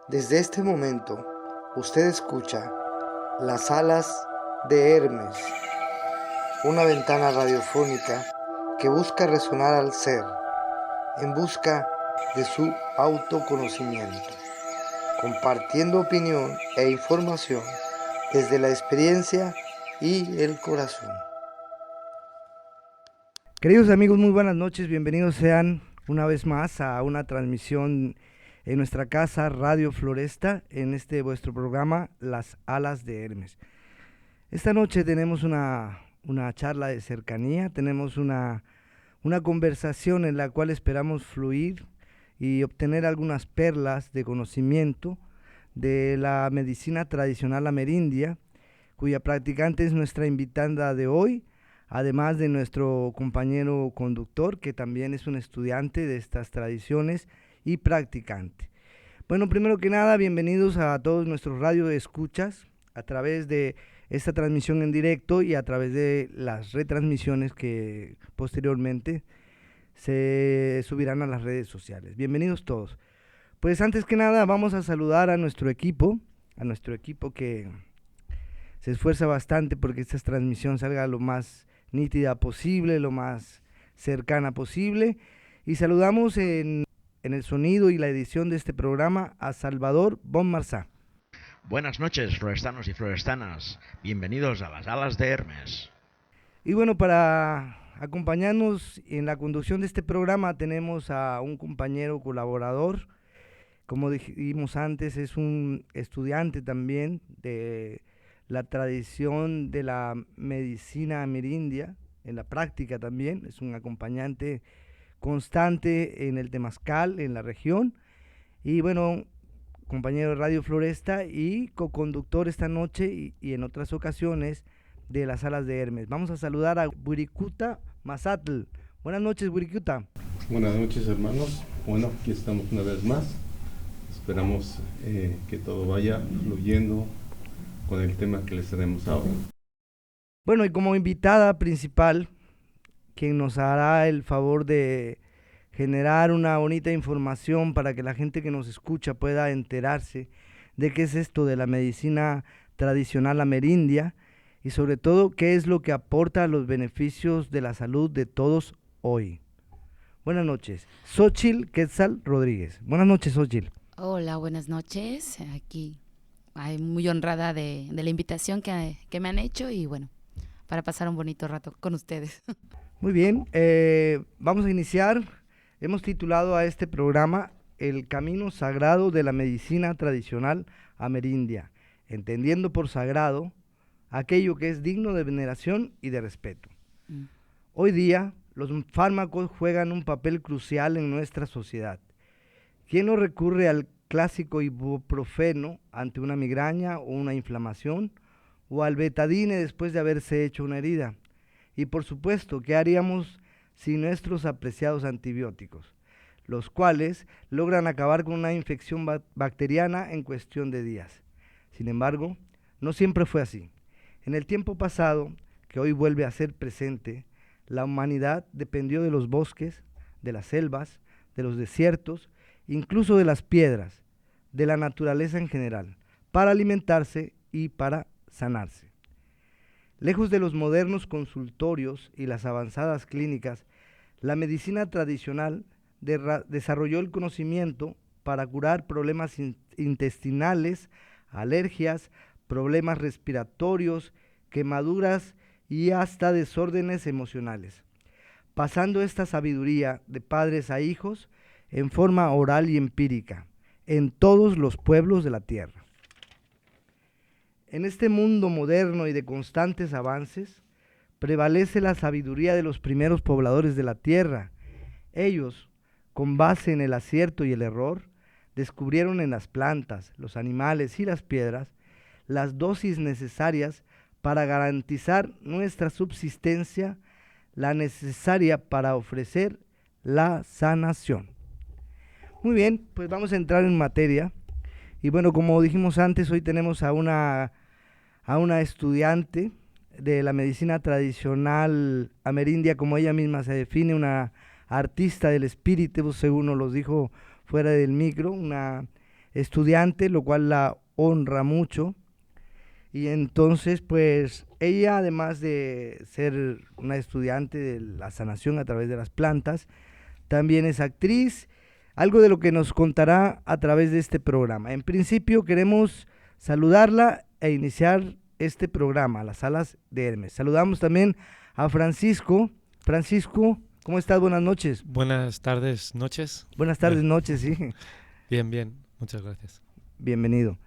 Desde este momento, usted escucha Las alas de Hermes, una ventana radiofónica que busca resonar al ser, en busca de su autoconocimiento, compartiendo opinión e información desde la experiencia y el corazón. Queridos amigos, muy buenas noches, bienvenidos sean una vez más a una transmisión en nuestra casa Radio Floresta, en este vuestro programa Las alas de Hermes. Esta noche tenemos una charla de cercanía, tenemos una conversación en la cual esperamos fluir y obtener algunas perlas de conocimiento de la medicina tradicional amerindia, cuya practicante es nuestra invitada de hoy, además de nuestro compañero conductor, que también es un estudiante de estas tradiciones y practicante. Bueno, primero que nada, bienvenidos a todos nuestros radio escuchas a través de esta transmisión en directo y a través de las retransmisiones que posteriormente se subirán a las redes sociales. Bienvenidos todos. Pues antes que nada vamos a saludar a nuestro equipo que se esfuerza bastante porque esta transmisión salga lo más nítida posible, lo más cercana posible. Y saludamos en el sonido y la edición de este programa a Salvador Bonmarsá. Buenas noches, florestanos y florestanas. Bienvenidos a las alas de Hermes. Y bueno, para acompañarnos en la conducción de este programa tenemos a un compañero colaborador. Como dijimos antes, es un estudiante también de la tradición de la medicina amerindia, en la práctica también, es un acompañante constante en el Temazcal, en la región, y bueno, compañero de Radio Floresta y coconductor esta noche y en otras ocasiones de las alas de Hermes. Vamos a saludar a Wirikuta Mazatl. Buenas noches, Wirikuta. Buenas noches, hermanos. Bueno, aquí estamos una vez más. Esperamos que todo vaya fluyendo con el tema que les tenemos ahora. Bueno, y como invitada principal, quien nos hará el favor de generar una bonita información para que la gente que nos escucha pueda enterarse de qué es esto de la medicina tradicional amerindia y sobre todo qué es lo que aporta a los beneficios de la salud de todos hoy. Buenas noches, Xochitl Quetzal Rodríguez. Buenas noches, Xochitl. Hola, buenas noches. Aquí muy honrada de la invitación que me han hecho y bueno, para pasar un bonito rato con ustedes. Muy bien, vamos a iniciar. Hemos titulado a este programa El camino sagrado de la medicina tradicional amerindia, entendiendo por sagrado aquello que es digno de veneración y de respeto. Hoy día, los fármacos juegan un papel crucial en nuestra sociedad. ¿Quién no recurre al clásico ibuprofeno ante una migraña o una inflamación, o al betadine después de haberse hecho una herida? Y por supuesto, ¿qué haríamos sin nuestros apreciados antibióticos, los cuales logran acabar con una infección bacteriana en cuestión de días? Sin embargo, no siempre fue así. En el tiempo pasado, que hoy vuelve a ser presente, la humanidad dependió de los bosques, de las selvas, de los desiertos, incluso de las piedras, de la naturaleza en general, para alimentarse y para sanarse. Lejos de los modernos consultorios y las avanzadas clínicas, la medicina tradicional desarrolló el conocimiento para curar problemas intestinales, alergias, problemas respiratorios, quemaduras y hasta desórdenes emocionales, pasando esta sabiduría de padres a hijos en forma oral y empírica en todos los pueblos de la tierra. En este mundo moderno y de constantes avances, prevalece la sabiduría de los primeros pobladores de la tierra. Ellos, con base en el acierto y el error, descubrieron en las plantas, los animales y las piedras las dosis necesarias para garantizar nuestra subsistencia, la necesaria para ofrecer la sanación. Muy bien, pues vamos a entrar en materia. Y bueno, como dijimos antes, hoy tenemos a una estudiante de la medicina tradicional amerindia, como ella misma se define, una artista del espíritu, según nos lo dijo fuera del micro, una estudiante, lo cual la honra mucho. Y entonces, pues, ella, además de ser una estudiante de la sanación a través de las plantas, también es actriz, algo de lo que nos contará a través de este programa. En principio, queremos saludarla e iniciar este programa, Las Alas de Hermes. Saludamos también a Francisco. Francisco, ¿cómo estás? Buenas noches. Buenas tardes, noches. Buenas tardes, noches, sí. Bien, muchas gracias. Bienvenido.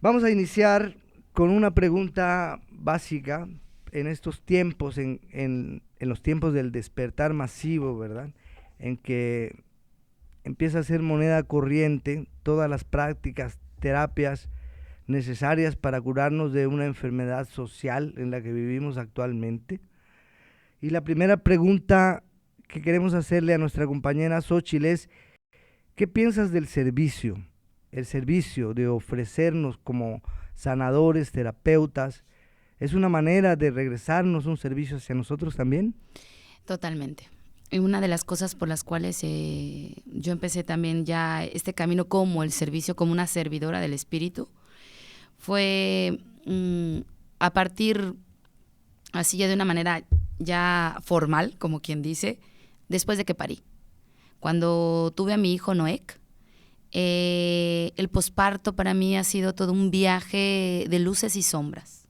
Vamos a iniciar con una pregunta básica en estos tiempos, en los tiempos del despertar masivo, ¿verdad? En que empieza a ser moneda corriente todas las prácticas, terapias necesarias para curarnos de una enfermedad social en la que vivimos actualmente. Y la primera pregunta que queremos hacerle a nuestra compañera Xóchitl es, ¿qué piensas del servicio? El servicio de ofrecernos como sanadores, terapeutas, ¿es una manera de regresarnos un servicio hacia nosotros también? Totalmente. Y una de las cosas por las cuales yo empecé también ya este camino como el servicio, como una servidora del espíritu, fue a partir, así ya de una manera ya formal, como quien dice, después de que parí. Cuando tuve a mi hijo Noek, el posparto para mí ha sido todo un viaje de luces y sombras,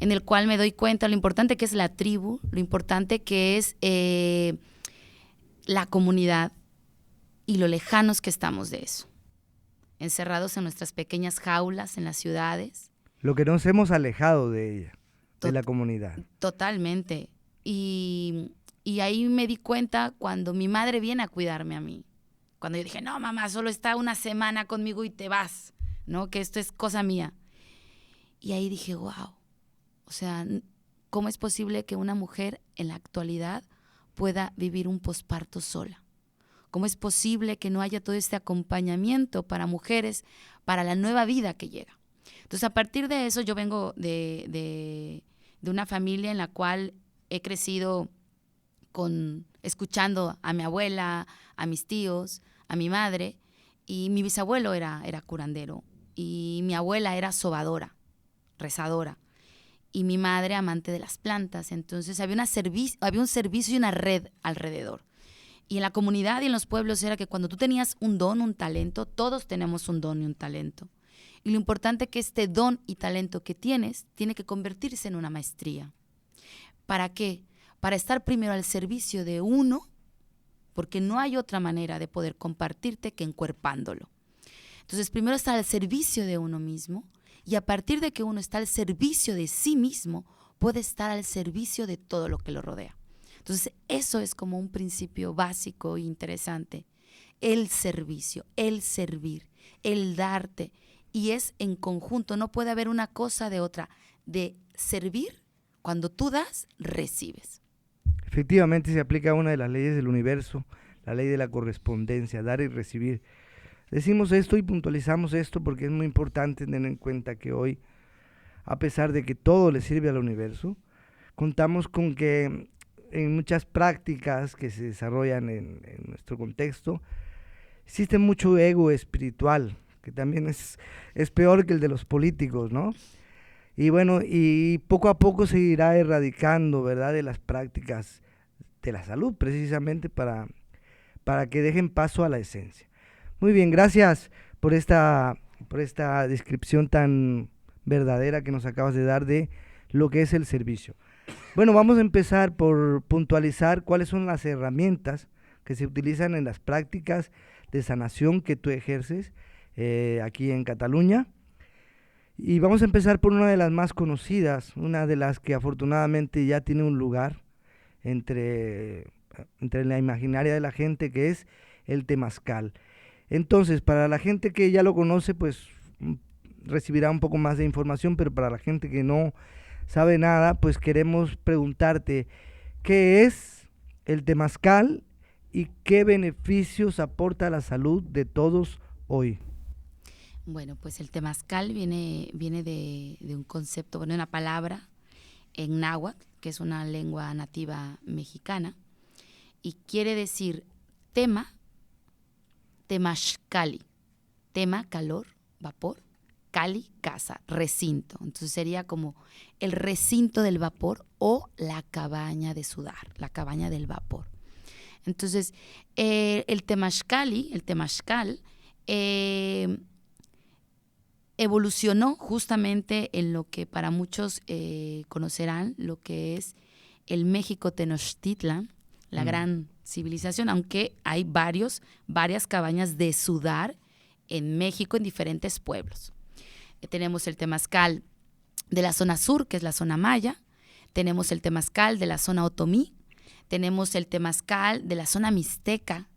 en el cual me doy cuenta lo importante que es la tribu, lo importante que es la comunidad y lo lejanos que estamos de eso, encerrados en nuestras pequeñas jaulas en las ciudades. Lo que nos hemos alejado de ella, de la comunidad. Totalmente. Y ahí me di cuenta cuando mi madre viene a cuidarme a mí. Cuando yo dije, no, mamá, solo está una semana conmigo y te vas, ¿no? Que esto es cosa mía. Y ahí dije, wow. O sea, ¿cómo es posible que una mujer en la actualidad pueda vivir un posparto sola? ¿Cómo es posible que no haya todo este acompañamiento para mujeres, para la nueva vida que llega? Entonces, a partir de eso, yo vengo de una familia en la cual he crecido escuchando a mi abuela, a mis tíos, a mi madre, y mi bisabuelo era curandero, y mi abuela era sobadora, rezadora, y mi madre amante de las plantas. Entonces había un servicio y una red alrededor. Y en la comunidad y en los pueblos era que cuando tú tenías un don, un talento, todos tenemos un don y un talento. Y lo importante es que este don y talento que tienes tiene que convertirse en una maestría. ¿Para qué? Para estar primero al servicio de uno, porque no hay otra manera de poder compartirte que encuerpándolo. Entonces, primero estar al servicio de uno mismo, y a partir de que uno está al servicio de sí mismo, puede estar al servicio de todo lo que lo rodea. Entonces, eso es como un principio básico e interesante. El servicio, el servir, el darte. Y es en conjunto, no puede haber una cosa de otra. De servir, cuando tú das, recibes. Efectivamente se aplica una de las leyes del universo, la ley de la correspondencia, dar y recibir. Decimos esto y puntualizamos esto porque es muy importante tener en cuenta que hoy, a pesar de que todo le sirve al universo, contamos con que en muchas prácticas que se desarrollan en nuestro contexto, existe mucho ego espiritual, que también es peor que el de los políticos, ¿no? Y bueno, y poco a poco se irá erradicando, ¿verdad?, de las prácticas de la salud, precisamente para que dejen paso a la esencia. Muy bien, gracias por esta descripción tan verdadera que nos acabas de dar de lo que es el servicio. Bueno, vamos a empezar por puntualizar cuáles son las herramientas que se utilizan en las prácticas de sanación que tú ejerces aquí en Cataluña. Y vamos a empezar por una de las más conocidas, una de las que afortunadamente ya tiene un lugar entre la imaginaria de la gente, que es el temazcal. Entonces, para la gente que ya lo conoce, pues recibirá un poco más de información, pero para la gente que no sabe nada, pues queremos preguntarte, ¿qué es el temazcal y qué beneficios aporta a la salud de todos hoy? Bueno, pues el temazcal viene de un concepto, bueno, una palabra en náhuatl, que es una lengua nativa mexicana, y quiere decir tema, temazcali, tema, calor, vapor, cali, casa, recinto. Entonces sería como el recinto del vapor o la cabaña de sudar, la cabaña del vapor. Entonces, el temazcal evolucionó justamente en lo que para muchos conocerán, lo que es el México Tenochtitlan, la gran civilización, aunque hay varias cabañas de sudar en México, en diferentes pueblos. Tenemos el temazcal de la zona sur, que es la zona maya, tenemos el temazcal de la zona otomí, tenemos el temazcal de la zona mixteca,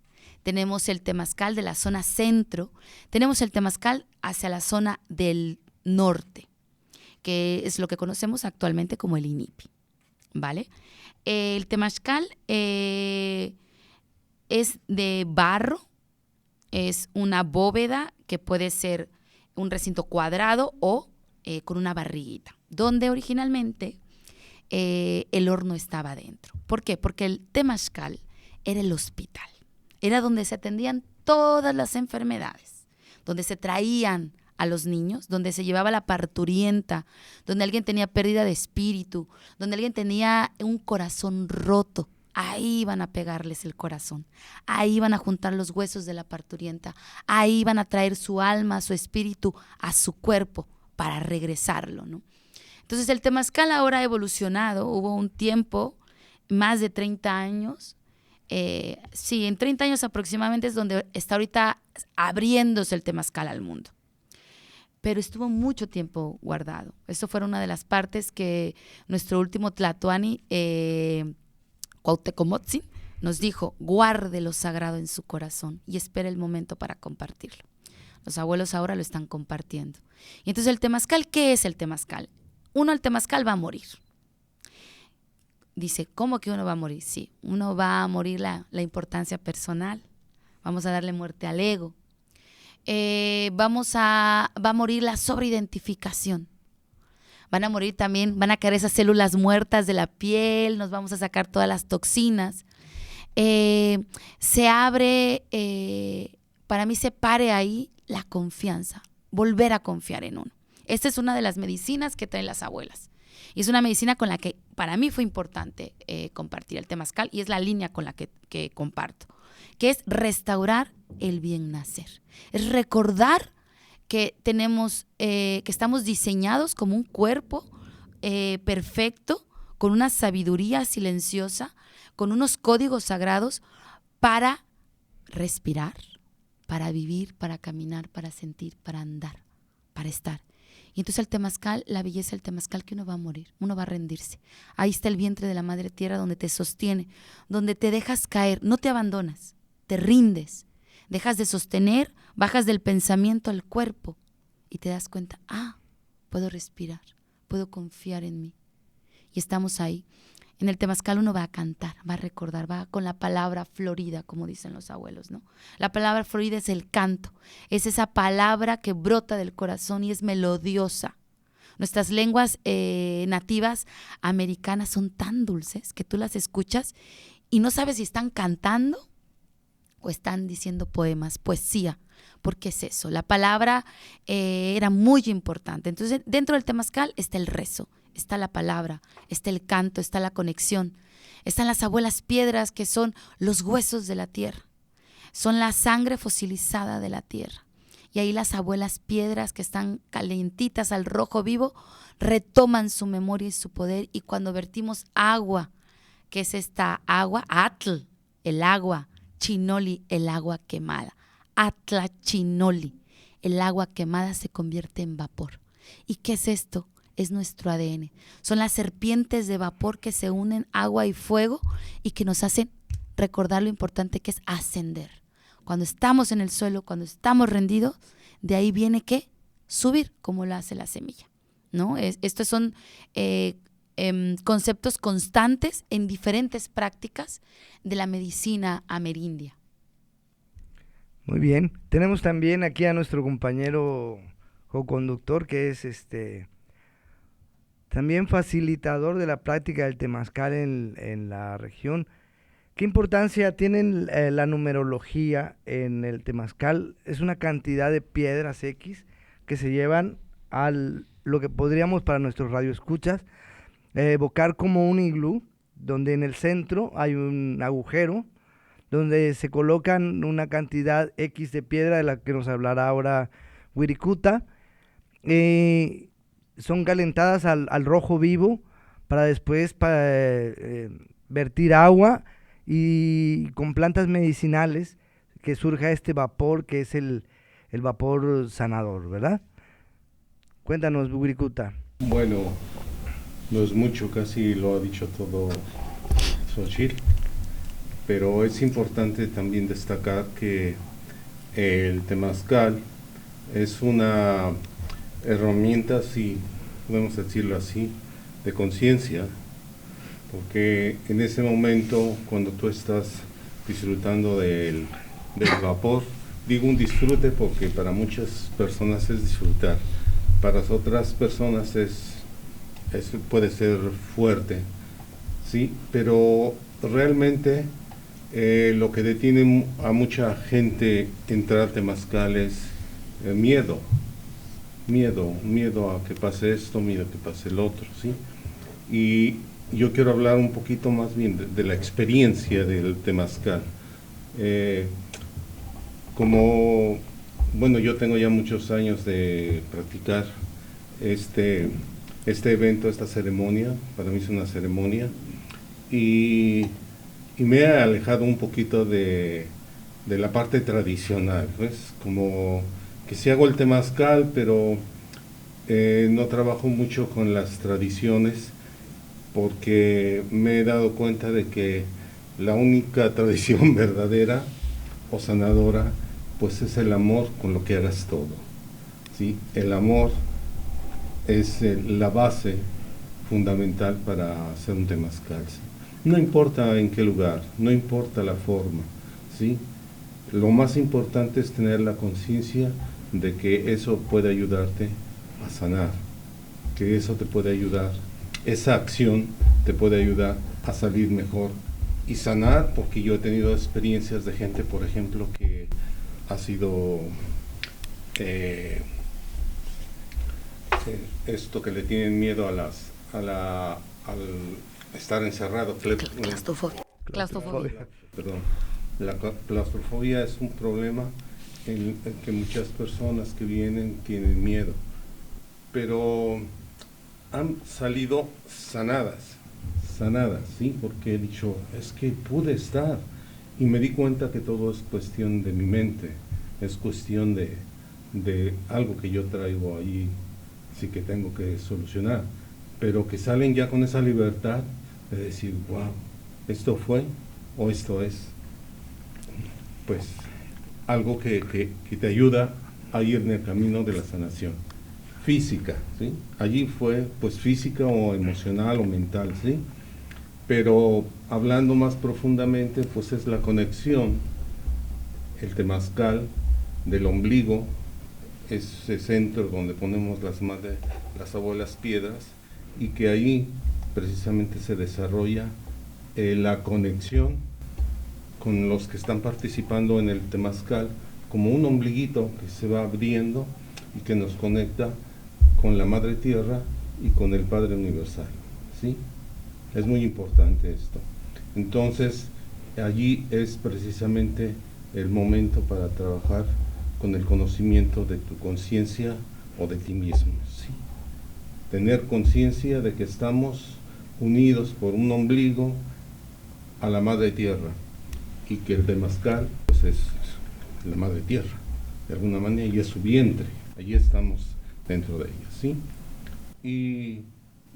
tenemos el temazcal de la zona centro, tenemos el temazcal hacia la zona del norte, que es lo que conocemos actualmente como el INIPI, ¿vale? El temazcal es de barro, es una bóveda que puede ser un recinto cuadrado o con una barriguita, donde originalmente el horno estaba dentro. ¿Por qué? Porque el temazcal era el hospital, era donde se atendían todas las enfermedades, donde se traían a los niños, donde se llevaba la parturienta, donde alguien tenía pérdida de espíritu, donde alguien tenía un corazón roto. Ahí iban a pegarles el corazón, ahí iban a juntar los huesos de la parturienta, ahí iban a traer su alma, su espíritu a su cuerpo para regresarlo, ¿no? Entonces el temazcal ahora ha evolucionado, hubo un tiempo, más de 30 años, en 30 años aproximadamente es donde está ahorita abriéndose el temazcal al mundo. Pero estuvo mucho tiempo guardado. Eso fue una de las partes que nuestro último tlatoani, Cuauhtecomotzin, nos dijo: guarde lo sagrado en su corazón y espere el momento para compartirlo. Los abuelos ahora lo están compartiendo. Y entonces el temazcal, ¿qué es el temazcal? El temazcal va a morir. Dice, ¿cómo que uno va a morir? Sí, uno va a morir la importancia personal. Vamos a darle muerte al ego. Va a morir la sobreidentificación. Van a morir también, van a caer esas células muertas de la piel, nos vamos a sacar todas las toxinas. Se abre, para mí se pare ahí la confianza, volver a confiar en uno. Esta es una de las medicinas que traen las abuelas. Y es una medicina con la que para mí fue importante compartir el temazcal, y es la línea con la que comparto, que es restaurar el bien nacer. Es recordar que tenemos, que estamos diseñados como un cuerpo perfecto, con una sabiduría silenciosa, con unos códigos sagrados para respirar, para vivir, para caminar, para sentir, para andar, para estar. Y entonces el temazcal, la belleza del temazcal, que uno va a morir, uno va a rendirse. Ahí está el vientre de la madre tierra donde te sostiene, donde te dejas caer, no te abandonas, te rindes, dejas de sostener, bajas del pensamiento al cuerpo y te das cuenta, puedo respirar, puedo confiar en mí. Y estamos ahí. En el temazcal uno va a cantar, va a recordar, va con la palabra florida, como dicen los abuelos, ¿no? La palabra florida es el canto, es esa palabra que brota del corazón y es melodiosa. Nuestras lenguas nativas americanas son tan dulces que tú las escuchas y no sabes si están cantando o están diciendo poemas, poesía, porque es eso. La palabra era muy importante. Entonces, dentro del temazcal está el rezo, está la palabra, está el canto, está la conexión, están las abuelas piedras, que son los huesos de la tierra, son la sangre fosilizada de la tierra. Y ahí las abuelas piedras, que están calientitas al rojo vivo, retoman su memoria y su poder. Y cuando vertimos agua, que es esta agua, atl, el agua, chinoli, el agua quemada, atla chinoli, el agua quemada se convierte en vapor. ¿Y qué es esto? Es nuestro ADN. Son las serpientes de vapor que se unen, agua y fuego, y que nos hacen recordar lo importante que es ascender. Cuando estamos en el suelo, cuando estamos rendidos, de ahí viene que subir, como lo hace la semilla, ¿no? Estos son conceptos constantes en diferentes prácticas de la medicina amerindia. Muy bien. Tenemos también aquí a nuestro compañero co-conductor, que es también facilitador de la práctica del temazcal en la región. ¿Qué importancia tiene la numerología en el temazcal? Es una cantidad de piedras X que se llevan a lo que podríamos para nuestros radioescuchas evocar como un iglú, donde en el centro hay un agujero, donde se colocan una cantidad X de piedra de la que nos hablará ahora Wirikuta. Son calentadas al rojo vivo para después vertir agua y con plantas medicinales que surja este vapor que es el vapor sanador, ¿verdad? Cuéntanos, Wirikuta. Bueno, no es mucho, casi lo ha dicho todo Xochitl, pero es importante también destacar que el temazcal es una herramienta, si podemos decirlo así, de conciencia, porque en ese momento, cuando tú estás disfrutando del vapor, digo un disfrute porque para muchas personas es disfrutar, para otras personas puede ser fuerte, ¿sí? Pero realmente lo que detiene a mucha gente entrar al temazcal es miedo a que pase esto, miedo a que pase el otro, ¿sí? Y yo quiero hablar un poquito más bien de la experiencia del temazcal. Bueno, yo tengo ya muchos años de practicar este evento, esta ceremonia. Para mí es una ceremonia y me he alejado un poquito de la parte tradicional, pues, como que sí hago el temazcal, pero no trabajo mucho con las tradiciones, porque me he dado cuenta de que la única tradición verdadera o sanadora, pues es el amor con lo que hagas todo, ¿sí? El amor es la base fundamental para hacer un temazcal, ¿sí? No importa en qué lugar, no importa la forma, ¿sí? Lo más importante es tener la conciencia de que eso puede ayudarte a sanar, que eso te puede ayudar, esa acción te puede ayudar a salir mejor y sanar, porque yo he tenido experiencias de gente, por ejemplo, que ha sido esto que le tienen miedo al estar encerrado. Claustrofobia. Perdón. La claustrofobia es un problema en que muchas personas que vienen tienen miedo, pero han salido sanadas, ¿sí? Porque he dicho, es que pude estar, y me di cuenta que todo es cuestión de mi mente, es cuestión de algo que yo traigo ahí, sí, que tengo que solucionar, pero que salen ya con esa libertad de decir, wow, esto fue o esto es, pues algo que te ayuda a ir en el camino de la sanación física, ¿sí? Allí fue pues física o emocional o mental, ¿sí? Pero hablando más profundamente, pues es la conexión, el temazcal del ombligo, ese centro donde ponemos las abuelas piedras, y que ahí precisamente se desarrolla la conexión con los que están participando en el temazcal, como un ombliguito que se va abriendo y que nos conecta con la Madre Tierra y con el Padre Universal, ¿sí? Es muy importante esto. Entonces, allí es precisamente el momento para trabajar con el conocimiento de tu conciencia o de ti mismo, ¿sí? Tener conciencia de que estamos unidos por un ombligo a la Madre Tierra, y que el temazcal pues es la Madre Tierra, de alguna manera, y es su vientre, allí estamos dentro de ella, ¿sí? Y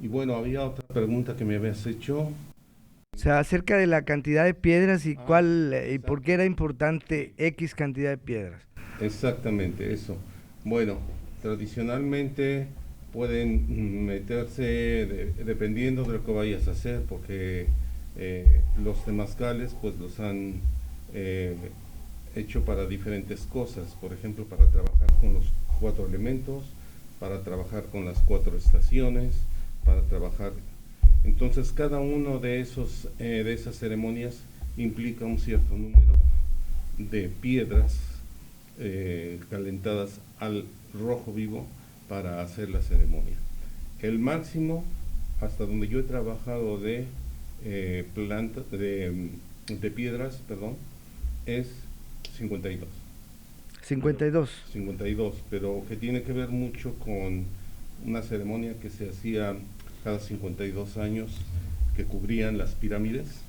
bueno, había otra pregunta que me habías hecho. O sea, acerca de la cantidad de piedras y y por qué era importante X cantidad de piedras. Exactamente, eso. Bueno, tradicionalmente pueden meterse dependiendo de lo que vayas a hacer, porque los temazcales pues los han hecho para diferentes cosas, por ejemplo, para trabajar con los 4 elementos, para trabajar con las 4 estaciones, para trabajar. Entonces cada uno de esas ceremonias implica un cierto número de piedras calentadas al rojo vivo para hacer la ceremonia. El máximo, hasta donde yo he trabajado de piedras, es 52. 52, pero que tiene que ver mucho con una ceremonia que se hacía cada 52 años, que cubrían las pirámides.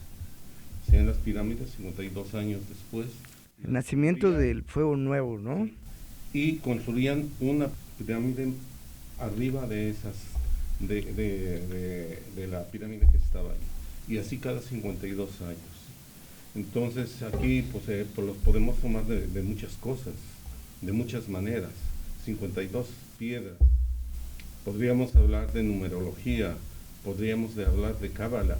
Hacían las pirámides 52 años después. El nacimiento del fuego nuevo, ¿no? Y construían una pirámide arriba de esas, de la pirámide que estaba ahí. Y así cada 52 años. Entonces aquí pues los podemos tomar de muchas cosas, de muchas maneras. 52 piedras. Podríamos hablar de numerología, podríamos hablar de cábala,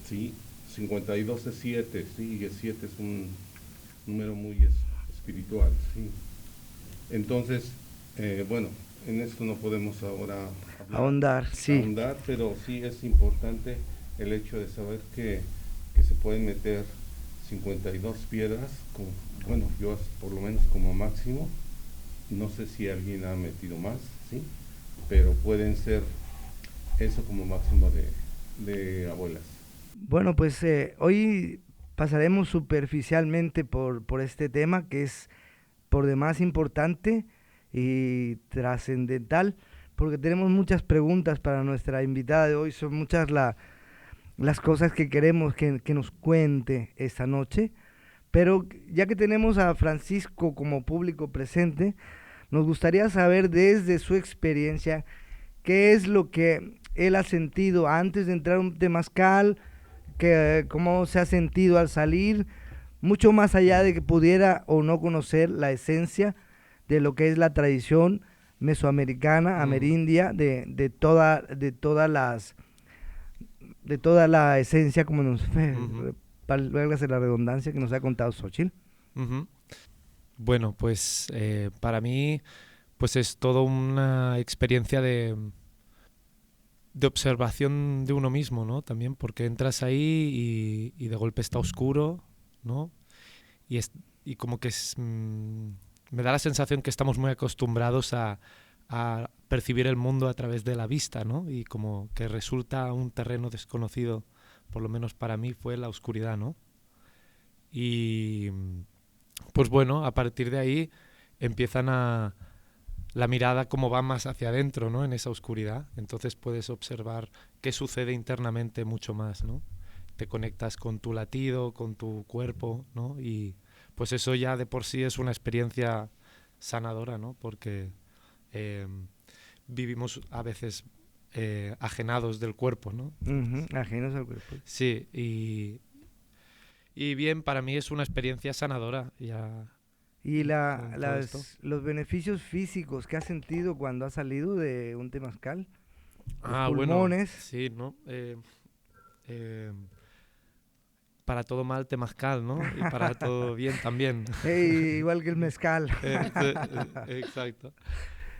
¿sí? 52 es 7, ¿sí? Y el 7 es un número muy espiritual, ¿sí? Entonces, bueno, en esto no podemos ahora ahondar, pero sí es importante el hecho de saber que se pueden meter 52 piedras, bueno, yo por lo menos como máximo, no sé si alguien ha metido más, ¿sí? Pero pueden ser eso como máximo de abuelas. Bueno, pues hoy pasaremos superficialmente por este tema que es por demás importante y trascendental, porque tenemos muchas preguntas para nuestra invitada de hoy. Son muchas las cosas que queremos que nos cuente esta noche, pero ya que tenemos a Francisco como público presente, nos gustaría saber desde su experiencia qué es lo que él ha sentido antes de entrar a un temazcal, cómo se ha sentido al salir, mucho más allá de que pudiera o no conocer la esencia de lo que es la tradición mesoamericana, amerindia, de toda la esencia, como nos válgase la redundancia, que nos ha contado Xóchitl. Bueno, pues para mí pues es toda una experiencia de observación de uno mismo, ¿no? También porque entras ahí y de golpe está oscuro, ¿no? Y como que me da la sensación que estamos muy acostumbrados a percibir el mundo a través de la vista, ¿no? Y como que resulta un terreno desconocido, por lo menos para mí fue la oscuridad, ¿no? Y pues bueno, a partir de ahí empiezan la mirada como va más hacia adentro, ¿no? En esa oscuridad. Entonces puedes observar qué sucede internamente mucho más, ¿no? Te conectas con tu latido, con tu cuerpo, ¿no? Y pues eso ya de por sí es una experiencia sanadora, ¿no? Porque vivimos a veces ajenados del cuerpo, ¿no? Ajenos al cuerpo. Sí, y bien, para mí es una experiencia sanadora. Y los beneficios físicos que has sentido cuando has salido de un temazcal, los pulmones. Bueno, sí, ¿no? Para todo mal temazcal, ¿no? Y para todo bien también. Igual que el mezcal. Exacto.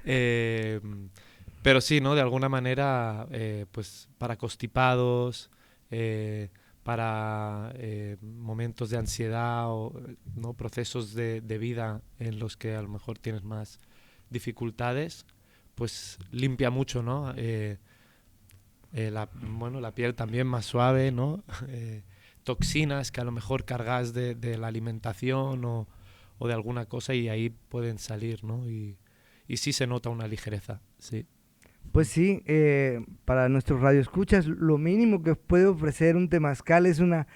Pero sí, ¿no? De alguna manera, pues para constipados, para momentos de ansiedad o ¿no? procesos de vida en los que a lo mejor tienes más dificultades, pues limpia mucho, ¿no? La piel también más suave, ¿no? Toxinas que a lo mejor cargas de la alimentación o de alguna cosa y ahí pueden salir, ¿no? Y sí se nota una ligereza, sí. Pues sí, para nuestros radioescuchas, lo mínimo que puede ofrecer un temazcal es una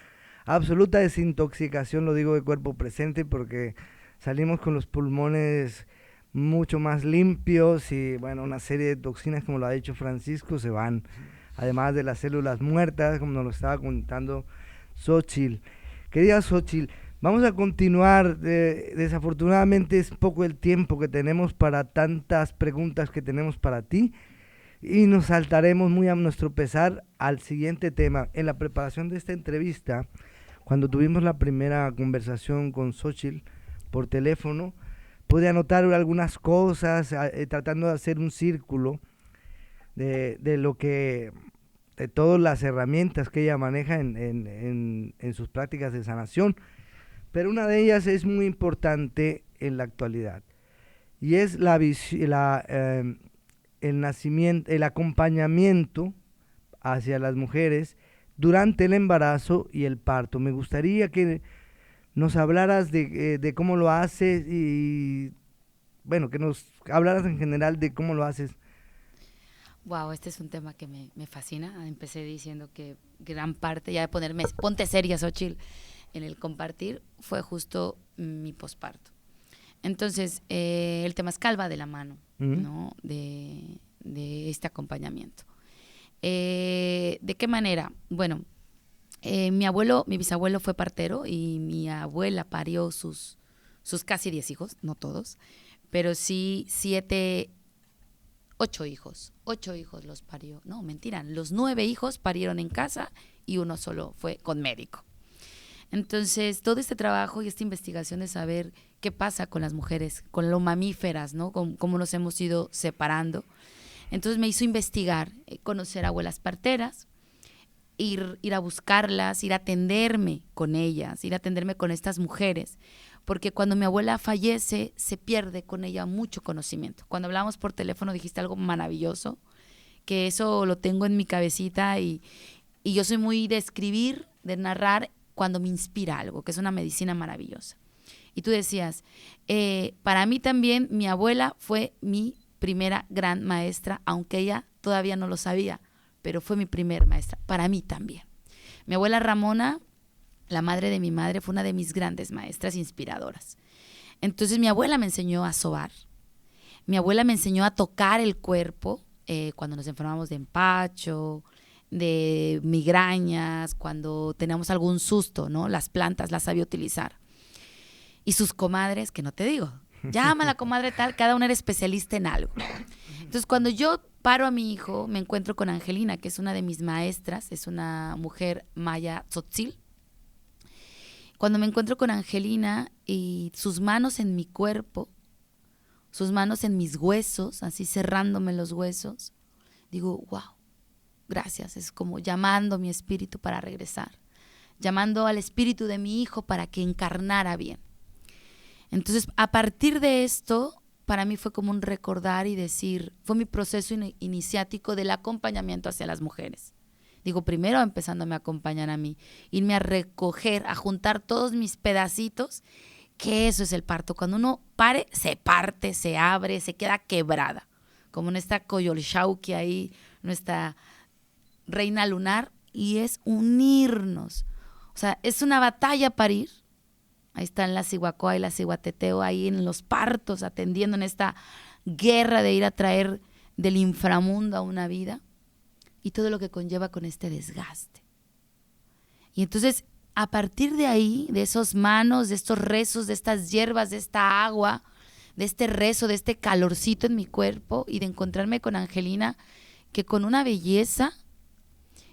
absoluta desintoxicación, lo digo de cuerpo presente, porque salimos con los pulmones mucho más limpios y, bueno, una serie de toxinas, como lo ha dicho Francisco, se van. Además de las células muertas, como nos lo estaba contando Xóchitl. Querida Xóchitl, vamos a continuar. Desafortunadamente es poco el tiempo que tenemos para tantas preguntas que tenemos para ti. Y nos saltaremos muy a nuestro pesar al siguiente tema. En la preparación de esta entrevista, cuando tuvimos la primera conversación con Xóchitl por teléfono, pude anotar algunas cosas, tratando de hacer un círculo de lo que de todas las herramientas que ella maneja en sus prácticas de sanación, pero una de ellas es muy importante en la actualidad, y es el nacimiento, el acompañamiento hacia las mujeres durante el embarazo y el parto. Me gustaría que nos hablaras de cómo lo haces y, bueno, que nos hablaras en general de cómo lo haces. Wow, este es un tema que me fascina. Empecé diciendo que gran parte, ya de ponerme, ponte seria, Xochitl, en el compartir, fue justo mi posparto. Entonces, el temazcal va de la mano, ¿no? De este acompañamiento. ¿De qué manera? Bueno, mi bisabuelo fue partero y mi abuela parió sus casi 10 hijos, no todos, pero sí 8 hijos los parió. No, mentira, los 9 hijos parieron en casa y uno solo fue con médico. Entonces, todo este trabajo y esta investigación de saber qué pasa con las mujeres, con lo mamíferas, ¿no? Cómo nos hemos ido separando. Entonces me hizo investigar, conocer abuelas parteras, ir a buscarlas, ir a atenderme con ellas, ir a atenderme con estas mujeres, porque cuando mi abuela fallece se pierde con ella mucho conocimiento. Cuando hablábamos por teléfono dijiste algo maravilloso, que eso lo tengo en mi cabecita y yo soy muy de escribir, de narrar cuando me inspira algo, que es una medicina maravillosa. Y tú decías, para mí también mi abuela fue mi primera gran maestra, aunque ella todavía no lo sabía, pero fue mi primer maestra, para mí también. Mi abuela Ramona, la madre de mi madre, fue una de mis grandes maestras inspiradoras. Entonces mi abuela me enseñó a sobar, mi abuela me enseñó a tocar el cuerpo cuando nos enfermamos de empacho, de migrañas, cuando teníamos algún susto, ¿no? Las plantas las sabía utilizar. Y sus comadres, que no te digo, llama a la comadre tal, cada una era especialista en algo. Entonces, cuando yo paro a mi hijo, me encuentro con Angelina, que es una de mis maestras, es una mujer maya tzotzil. Cuando me encuentro con Angelina y sus manos en mi cuerpo, sus manos en mis huesos, así cerrándome los huesos, digo, wow, gracias. Es como llamando mi espíritu para regresar, llamando al espíritu de mi hijo para que encarnara bien. Entonces, a partir de esto, para mí fue como un recordar y decir, fue mi proceso iniciático del acompañamiento hacia las mujeres. Digo, primero empezándome a acompañar a mí, irme a recoger, a juntar todos mis pedacitos, que eso es el parto. Cuando uno se parte, se abre, se queda quebrada, como en esta Coyolxauhqui ahí, nuestra reina lunar, y es unirnos. O sea, es una batalla parir. Ahí están las Cihuacóa y las Cihuateteo ahí en los partos, atendiendo en esta guerra de ir a traer del inframundo a una vida y todo lo que conlleva con este desgaste. Y entonces, a partir de ahí, de esos manos, de estos rezos, de estas hierbas, de esta agua, de este rezo, de este calorcito en mi cuerpo y de encontrarme con Angelina, que con una belleza,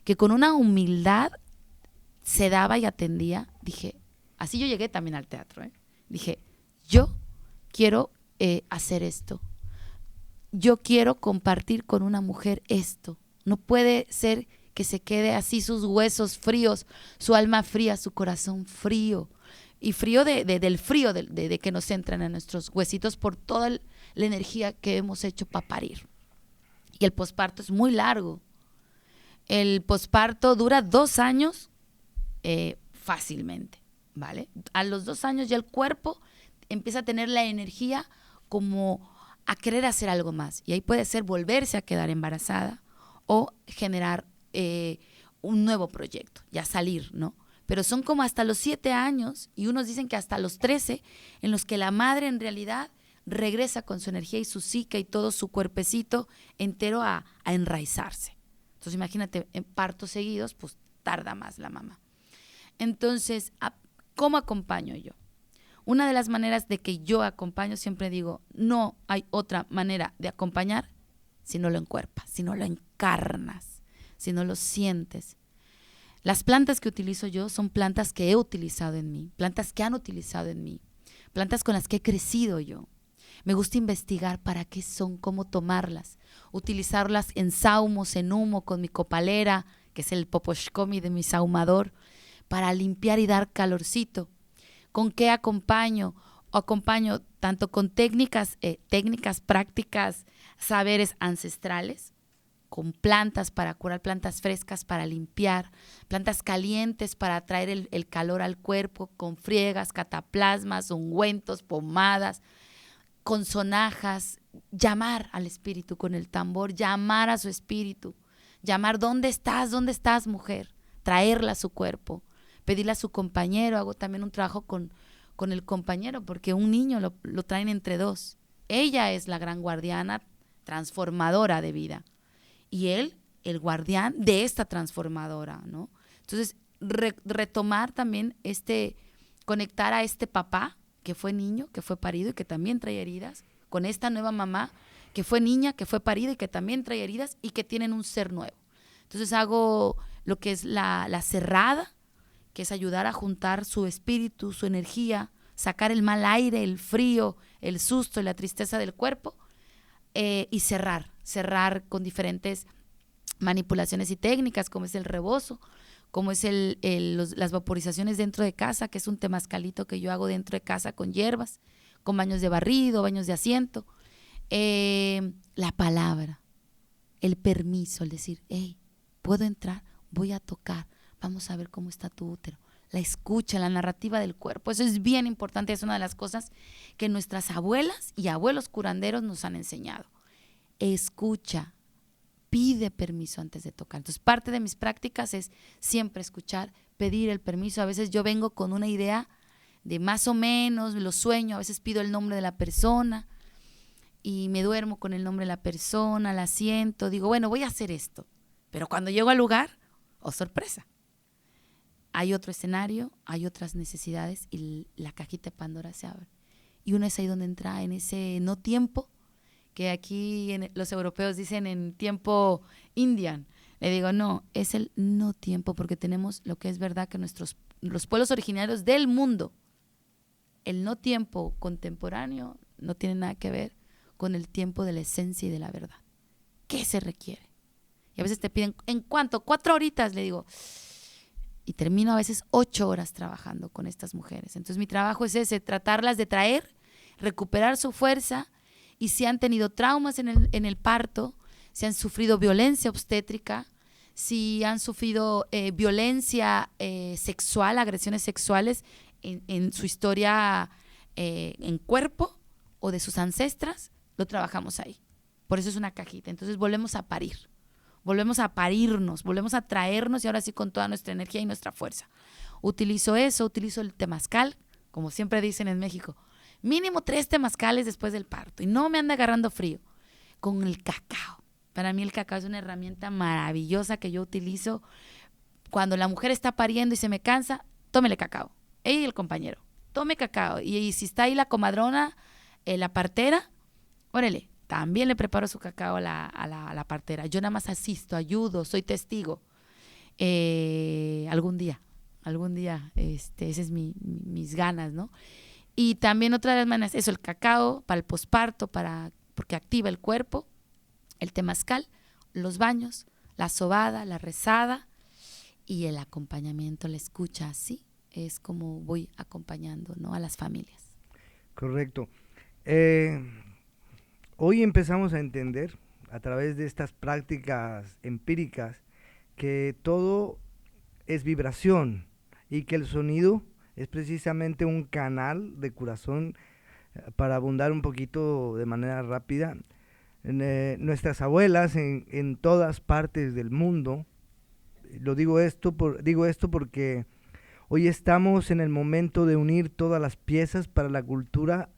que con una humildad se daba y atendía, dije, así yo llegué también al teatro, Dije, yo quiero hacer esto. Yo quiero compartir con una mujer esto. No puede ser que se quede así sus huesos fríos, su alma fría, su corazón frío. Y frío del frío de que nos entran en nuestros huesitos por toda la energía que hemos hecho para parir. Y el posparto es muy largo. El posparto dura 2 años fácilmente. ¿Vale? A los 2 años ya el cuerpo empieza a tener la energía como a querer hacer algo más. Y ahí puede ser volverse a quedar embarazada o generar un nuevo proyecto, ya salir, ¿no? Pero son como hasta los 7 años y unos dicen que hasta los 13 en los que la madre en realidad regresa con su energía y su psique y todo su cuerpecito entero a enraizarse. Entonces imagínate, en partos seguidos, pues tarda más la mamá. Entonces, ¿cómo acompaño yo? Una de las maneras de que yo acompaño, siempre digo, no hay otra manera de acompañar si no lo encuerpas, si no lo encarnas, si no lo sientes. Las plantas que utilizo yo son plantas que he utilizado en mí, plantas que han utilizado en mí, plantas con las que he crecido yo. Me gusta investigar para qué son, cómo tomarlas, utilizarlas en saumos, en humo, con mi copalera, que es el poposhkomi de mi saumador, para limpiar y dar calorcito. ¿Con qué acompaño? Acompaño tanto con técnicas prácticas, saberes ancestrales, con plantas para curar, plantas frescas para limpiar, plantas calientes para traer el calor al cuerpo, con friegas, cataplasmas, ungüentos, pomadas, con sonajas, llamar al espíritu con el tambor, llamar a su espíritu, llamar, ¿dónde estás, mujer? Traerla a su cuerpo, pedirle a su compañero. Hago también un trabajo con el compañero, porque un niño lo traen entre dos. Ella es la gran guardiana transformadora de vida y él, el guardián de esta transformadora, ¿no? Entonces, retomar también conectar a este papá que fue niño, que fue parido y que también trae heridas, con esta nueva mamá que fue niña, que fue parida y que también trae heridas y que tienen un ser nuevo. Entonces hago lo que es la cerrada, que es ayudar a juntar su espíritu, su energía, sacar el mal aire, el frío, el susto y la tristeza del cuerpo, y cerrar con diferentes manipulaciones y técnicas, como es el rebozo, como es las vaporizaciones dentro de casa, que es un temazcalito que yo hago dentro de casa con hierbas, con baños de barrido, baños de asiento. La palabra, el permiso, el decir, hey, puedo entrar, voy a tocar, vamos a ver cómo está tu útero. La escucha, la narrativa del cuerpo, eso es bien importante, es una de las cosas que nuestras abuelas y abuelos curanderos nos han enseñado. Escucha, pide permiso antes de tocar. Entonces, parte de mis prácticas es siempre escuchar, pedir el permiso. A veces yo vengo con una idea de más o menos, lo sueño, a veces pido el nombre de la persona y me duermo con el nombre de la persona, la siento, digo, bueno, voy a hacer esto. Pero cuando llego al lugar, oh sorpresa, hay otro escenario, hay otras necesidades y la cajita de Pandora se abre. Y uno es ahí donde entra en ese no tiempo, que aquí los europeos dicen en tiempo Indian. Le digo, no, es el no tiempo, porque tenemos lo que es verdad que los pueblos originarios del mundo, el no tiempo contemporáneo no tiene nada que ver con el tiempo de la esencia y de la verdad. ¿Qué se requiere? Y a veces te piden, ¿en cuánto? 4 horitas, le digo. Y termino a veces 8 horas trabajando con estas mujeres. Entonces mi trabajo es ese, tratarlas de traer, recuperar su fuerza, y si han tenido traumas en el parto, si han sufrido violencia obstétrica, si han sufrido violencia sexual, agresiones sexuales en su historia en cuerpo o de sus ancestras, lo trabajamos ahí. Por eso es una cajita. Entonces volvemos a parir, volvemos a parirnos, volvemos a traernos y ahora sí con toda nuestra energía y nuestra fuerza. Utilizo eso, utilizo el temazcal, como siempre dicen en México, mínimo 3 temazcales después del parto y no me anda agarrando frío. Con el cacao. Para mí el cacao es una herramienta maravillosa que yo utilizo cuando la mujer está pariendo y se me cansa, tómele cacao. Ella y el compañero, tome cacao. Y si está ahí la comadrona, la partera, órale, también le preparo su cacao a la partera. Yo nada más asisto, ayudo, soy testigo. Algún día, esas es mis ganas, ¿no? Y también otra de las maneras, eso, el cacao para el posparto, porque activa el cuerpo, el temazcal, los baños, la sobada, la rezada y el acompañamiento, la escucha. Así es como voy acompañando, ¿no?, a las familias. Correcto. Hoy empezamos a entender a través de estas prácticas empíricas que todo es vibración y que el sonido es precisamente un canal de curación. Para abundar un poquito de manera rápida, nuestras abuelas en todas partes del mundo, digo esto porque hoy estamos en el momento de unir todas las piezas para la cultura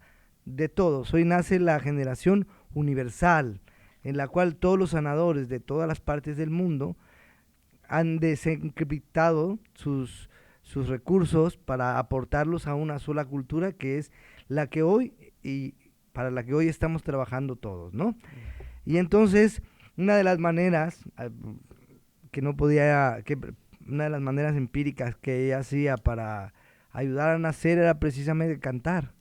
de todos. Hoy nace la generación universal, en la cual todos los sanadores de todas las partes del mundo han desencriptado sus recursos para aportarlos a una sola cultura, que es la que hoy y para la que hoy estamos trabajando todos, ¿no? Y entonces una de las maneras una de las maneras empíricas que ella hacía para ayudar a nacer era precisamente cantar.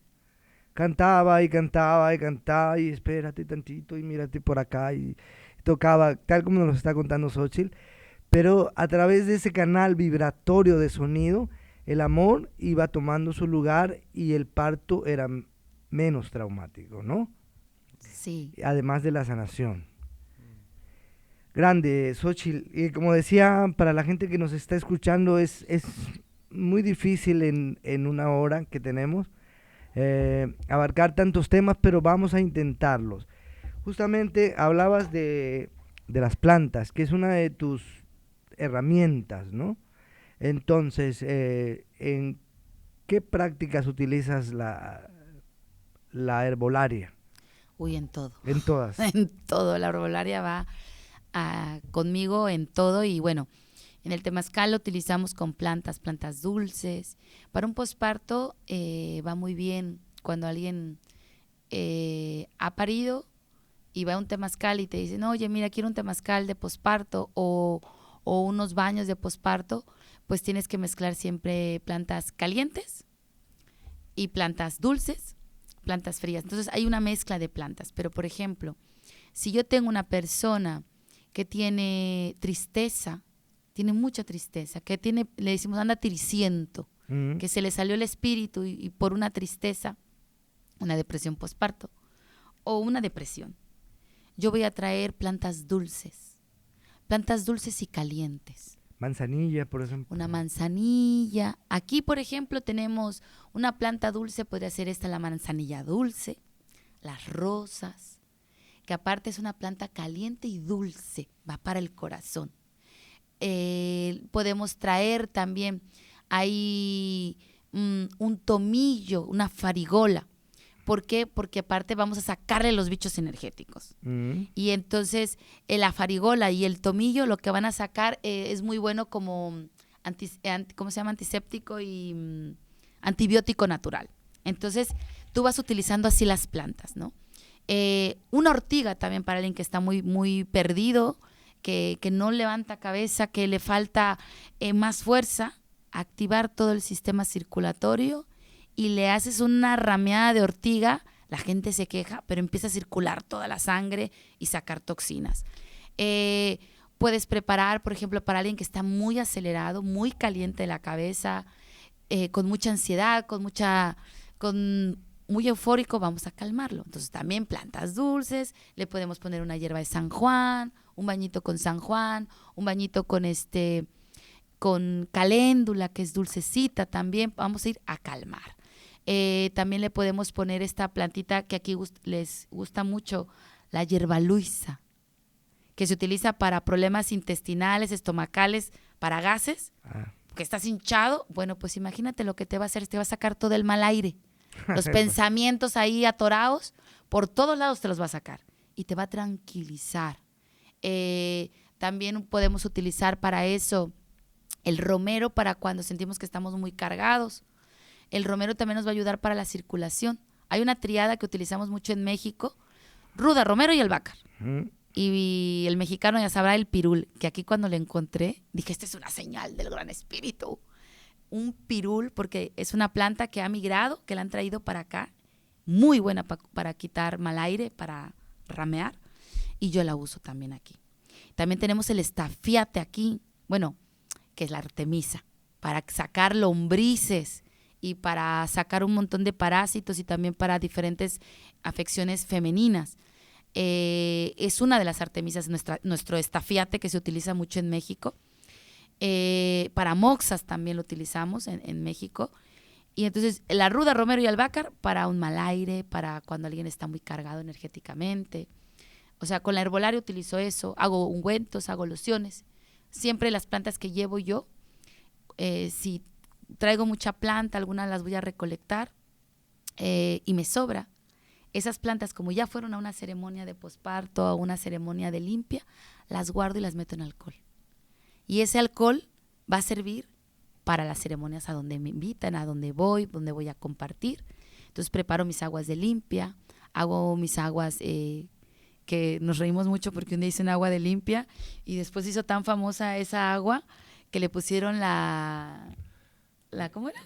cantaba y cantaba y cantaba y espérate tantito y mírate por acá y tocaba, tal como nos lo está contando Xóchitl, pero a través de ese canal vibratorio de sonido, el amor iba tomando su lugar y el parto era menos traumático, ¿no? Sí. Además de la sanación. Grande, Xóchitl. Y como decía, para la gente que nos está escuchando, es muy difícil en una hora que tenemos abarcar tantos temas, pero vamos a intentarlos. Justamente hablabas de las plantas, que es una de tus herramientas, ¿no? Entonces, ¿en qué prácticas utilizas la herbolaria? Uy, en todo. En todas. En todo. La herbolaria va conmigo en todo. Y bueno, en el temazcal lo utilizamos con plantas dulces. Para un posparto va muy bien cuando alguien ha parido y va a un temazcal y te dicen, oye, mira, quiero un temazcal de posparto o unos baños de posparto, pues tienes que mezclar siempre plantas calientes y plantas dulces, plantas frías. Entonces hay una mezcla de plantas. Pero, por ejemplo, si yo tengo una persona que tiene tristeza, tiene mucha tristeza, que tiene, le decimos, anda tiriciento, que se le salió el espíritu y por una tristeza, una depresión posparto o una depresión, yo voy a traer plantas dulces y calientes. Manzanilla, por ejemplo. Una manzanilla. Aquí, por ejemplo, tenemos una planta dulce, podría ser esta, la manzanilla dulce, las rosas, que aparte es una planta caliente y dulce, va para el corazón. Podemos traer también ahí un tomillo, una farigola. ¿Por qué? Porque aparte vamos a sacarle los bichos energéticos. Y entonces la farigola y el tomillo lo que van a sacar es muy bueno como ¿cómo se llama? Antiséptico y antibiótico natural. Entonces tú vas utilizando así las plantas, ¿no? Una ortiga también para alguien que está muy, muy perdido, que no levanta cabeza, que le falta más fuerza, activar todo el sistema circulatorio y le haces una rameada de ortiga, la gente se queja, pero empieza a circular toda la sangre y sacar toxinas. Puedes preparar, por ejemplo, para alguien que está muy acelerado, muy caliente de la cabeza, con mucha ansiedad, muy eufórico, vamos a calmarlo. Entonces también plantas dulces, le podemos poner una hierba de San Juan, un bañito con San Juan, un bañito con caléndula, que es dulcecita también, vamos a ir a calmar. También le podemos poner esta plantita que aquí les gusta mucho, la hierba luisa, que se utiliza para problemas intestinales, estomacales, para gases, que estás hinchado. Bueno, pues imagínate lo que te va a hacer, te va a sacar todo el mal aire. Los pensamientos ahí atorados, por todos lados te los va a sacar y te va a tranquilizar. También podemos utilizar para eso el romero, para cuando sentimos que estamos muy cargados. El romero también nos va a ayudar para la circulación. Hay una triada que utilizamos mucho en México, ruda, romero y albahaca. Y el mexicano ya sabrá el pirul, que aquí cuando le encontré, dije, esta es una señal del gran espíritu. Un pirul, porque es una planta que ha migrado, que la han traído para acá, muy buena para quitar mal aire, para ramear, y yo la uso también aquí. También tenemos el estafiate aquí, bueno, que es la artemisa, para sacar lombrices y para sacar un montón de parásitos y también para diferentes afecciones femeninas. Es una de las artemisas, nuestro estafiate, que se utiliza mucho en México. Para moxas también lo utilizamos en México. Y entonces la ruda, romero y albahaca para un mal aire, para cuando alguien está muy cargado energéticamente. O sea, con la herbolaria utilizo eso, hago ungüentos, hago lociones. Siempre las plantas que llevo yo, si traigo mucha planta, algunas las voy a recolectar y me sobra. Esas plantas, como ya fueron a una ceremonia de posparto, a una ceremonia de limpia, las guardo y las meto en alcohol. Y ese alcohol va a servir para las ceremonias a donde me invitan, a donde voy a compartir. Entonces preparo mis aguas de limpia, hago mis aguas que nos reímos mucho porque un día hice un agua de limpia y después hizo tan famosa esa agua que le pusieron ¿cómo era?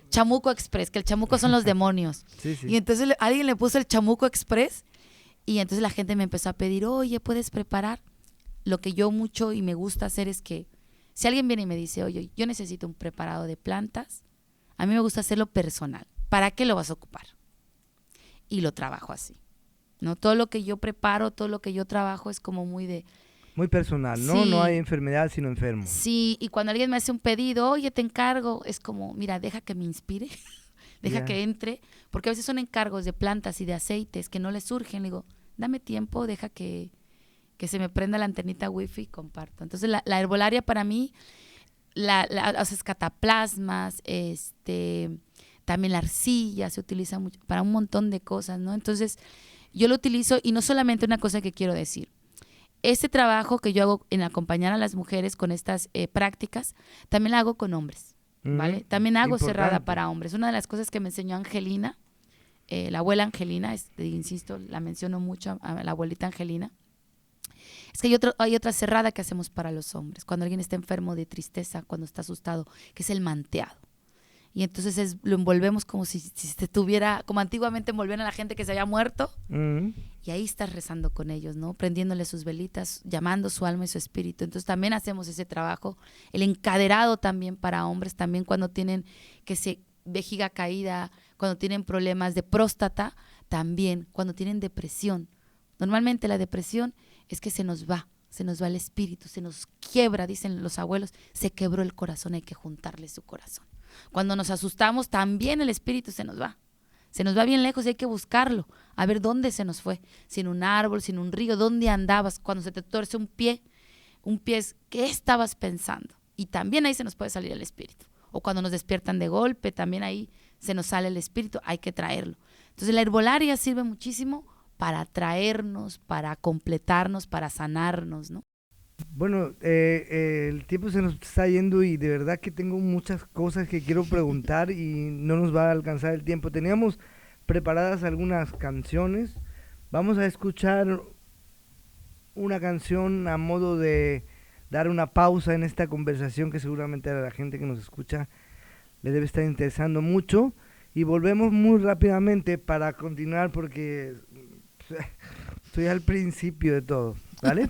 Chamuco Express, que el chamuco son los demonios. Sí, sí. Y entonces alguien le puso el Chamuco Express y entonces la gente me empezó a pedir, oye, ¿puedes preparar? Lo que yo mucho y me gusta hacer es que si alguien viene y me dice, oye, yo necesito un preparado de plantas, a mí me gusta hacerlo personal. ¿Para qué lo vas a ocupar? Y lo trabajo así, ¿no? Todo lo que yo preparo, todo lo que yo trabajo es como muy personal, ¿no? Sí. No hay enfermedad, sino enfermo. Sí, y cuando alguien me hace un pedido, oye, te encargo, es como, mira, deja que me inspire, deja que entre, porque a veces son encargos de plantas y de aceites que no les surgen. Le digo, dame tiempo, deja que se me prenda la antenita wifi y comparto. Entonces la herbolaria para mí, los cataplasmas, también la arcilla se utiliza mucho para un montón de cosas, ¿no? Entonces yo lo utilizo y no solamente una cosa que quiero decir. Este trabajo que yo hago en acompañar a las mujeres con estas prácticas, también la hago con hombres, ¿vale? También hago cerrada para hombres. Una de las cosas que me enseñó Angelina, la abuela Angelina, insisto, la menciono mucho a la abuelita Angelina, es que hay otra cerrada que hacemos para los hombres, cuando alguien está enfermo de tristeza, cuando está asustado, que es el manteado. Y entonces lo envolvemos como si se tuviera, como antiguamente envolvían a la gente que se había muerto. Y ahí estás rezando con ellos, ¿no? Prendiéndole sus velitas, llamando su alma y su espíritu. Entonces también hacemos ese trabajo. El encaderado también para hombres, también cuando tienen vejiga caída, cuando tienen problemas de próstata, también cuando tienen depresión. Normalmente la depresión es que se nos va el espíritu, se nos quiebra, dicen los abuelos, se quebró el corazón, hay que juntarle su corazón. Cuando nos asustamos, también el espíritu se nos va bien lejos y hay que buscarlo, a ver dónde se nos fue, si en un árbol, si en un río, dónde andabas, cuando se te torce un pie es, ¿qué estabas pensando? Y también ahí se nos puede salir el espíritu. O cuando nos despiertan de golpe, también ahí se nos sale el espíritu, hay que traerlo. Entonces la herbolaria sirve muchísimo para traernos, para completarnos, para sanarnos, ¿no? Bueno, el tiempo se nos está yendo y de verdad que tengo muchas cosas que quiero preguntar y no nos va a alcanzar el tiempo. Teníamos preparadas algunas canciones. Vamos a escuchar una canción a modo de dar una pausa en esta conversación que seguramente a la gente que nos escucha le debe estar interesando mucho. Y volvemos muy rápidamente para continuar porque estoy al principio de todo, ¿vale?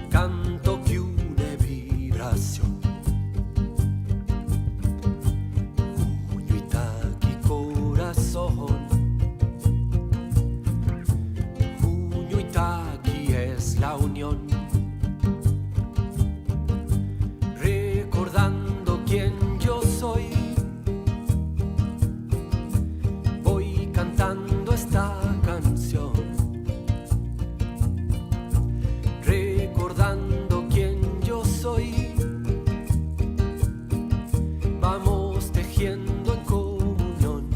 Canto che une vibrazione, Juñuitaqui corazón, Juñuitaqui es la unión, recordando quién yo soy, voy cantando esta canción. Recordando quién yo soy, vamos tejiendo en comunión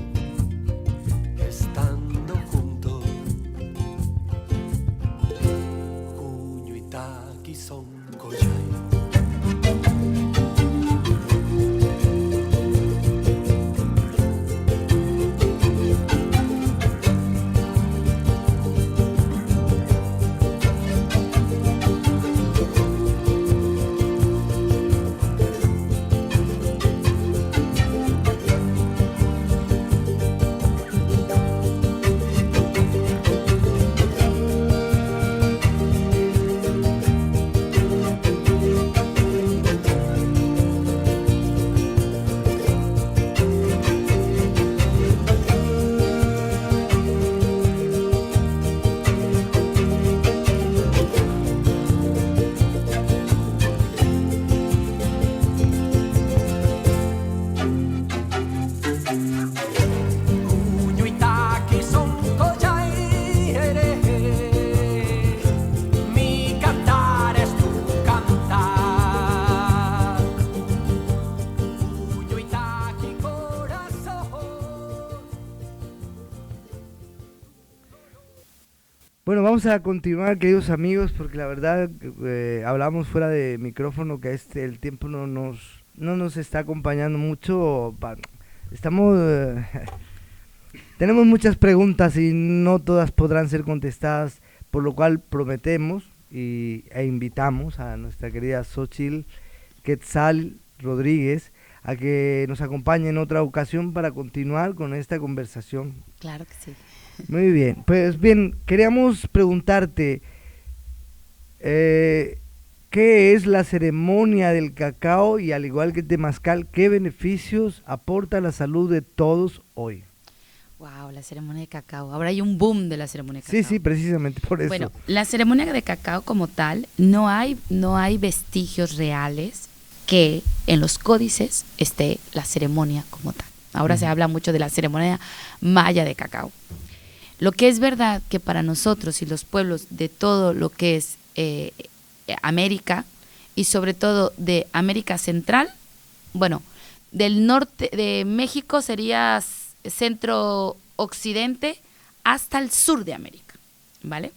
Bueno, vamos a continuar, queridos amigos, porque la verdad hablamos fuera de micrófono que el tiempo no nos está acompañando mucho. Estamos tenemos muchas preguntas y no todas podrán ser contestadas, por lo cual prometemos e invitamos a nuestra querida Xochitl Quetzal Rodríguez a que nos acompañe en otra ocasión para continuar con esta conversación. Claro que sí. Muy bien, pues bien, queríamos preguntarte, ¿qué es la ceremonia del cacao? Y al igual que Temazcal, ¿qué beneficios aporta a la salud de todos hoy? Wow, la ceremonia de cacao. Ahora hay un boom de la ceremonia de cacao. Sí, precisamente por eso. Bueno, la ceremonia de cacao como tal, no hay vestigios reales que en los códices esté la ceremonia como tal. Ahora se habla mucho de la ceremonia maya de cacao. Lo que es verdad que para nosotros y los pueblos de todo lo que es América y sobre todo de América Central, bueno, del norte de México sería centro occidente hasta el sur de América, ¿vale?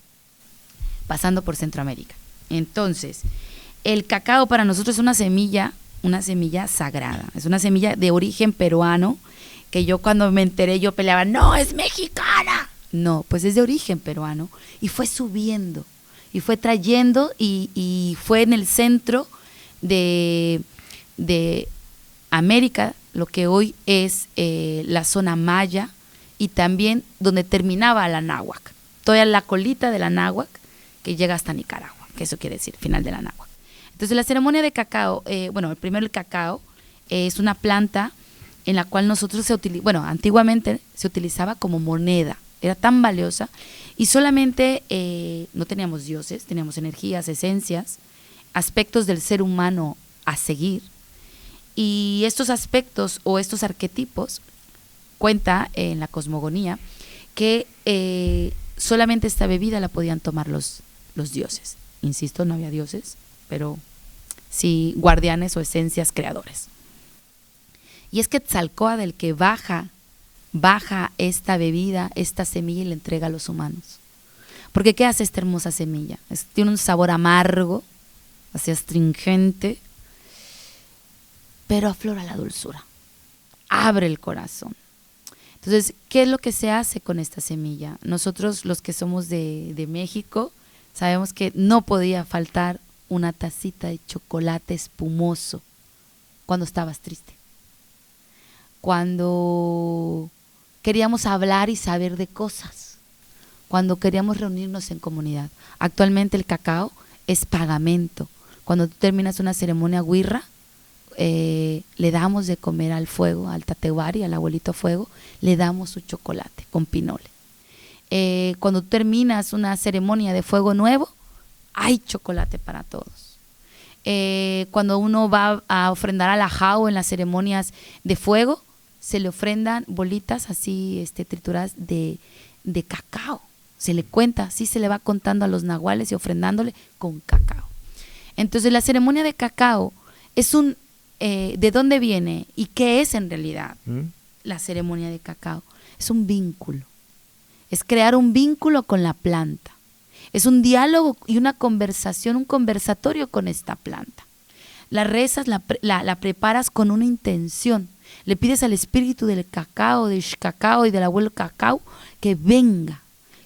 Pasando por Centroamérica. Entonces, el cacao para nosotros es una semilla sagrada, es una semilla de origen peruano, que yo cuando me enteré yo peleaba, no, es mexicana. No, pues es de origen peruano y fue subiendo y fue trayendo y fue en el centro de América, lo que hoy es la zona maya y también donde terminaba la náhuac, toda la colita de la náhuac que llega hasta Nicaragua, que eso quiere decir final de la náhuac. Entonces la ceremonia de cacao, el cacao es una planta en la cual nosotros antiguamente se utilizaba como moneda. Era tan valiosa y solamente no teníamos dioses, teníamos energías, esencias, aspectos del ser humano a seguir. Y estos aspectos o estos arquetipos cuenta en la cosmogonía que solamente esta bebida la podían tomar los dioses. Insisto, no había dioses, pero sí guardianes o esencias creadores. Y es Quetzalcóatl el que baja esta bebida, esta semilla y la entrega a los humanos. Porque ¿qué hace esta hermosa semilla? Tiene un sabor amargo, así astringente, pero aflora la dulzura, abre el corazón. Entonces, ¿qué es lo que se hace con esta semilla? Nosotros los que somos de México sabemos que no podía faltar una tacita de chocolate espumoso cuando estabas triste, cuando queríamos hablar y saber de cosas, cuando queríamos reunirnos en comunidad. Actualmente el cacao es pagamento. Cuando tú terminas una ceremonia huirra, le damos de comer al fuego, al tatewari, al abuelito fuego, le damos su chocolate con pinole. Cuando tú terminas una ceremonia de fuego nuevo, hay chocolate para todos. Cuando uno va a ofrendar al ajao en las ceremonias de fuego, se le ofrendan bolitas así trituradas de cacao. Se le cuenta, así se le va contando a los nahuales y ofrendándole con cacao. Entonces la ceremonia de cacao es ¿de dónde viene y qué es en realidad la ceremonia de cacao? Es un vínculo, es crear un vínculo con la planta, es un diálogo y una conversación, un conversatorio con esta planta. La rezas, la preparas con una intención, le pides al espíritu del cacao, del cacao y del abuelo cacao que venga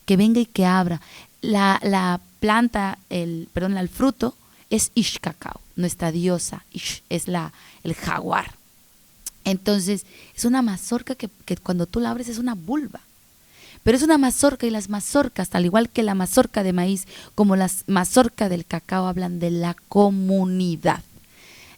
y que abra. La planta, el fruto es Ixcacao, nuestra diosa, Ish, es el jaguar. Entonces, es una mazorca que cuando tú la abres es una vulva. Pero es una mazorca y las mazorcas, al igual que la mazorca de maíz, como la mazorca del cacao, hablan de la comunidad.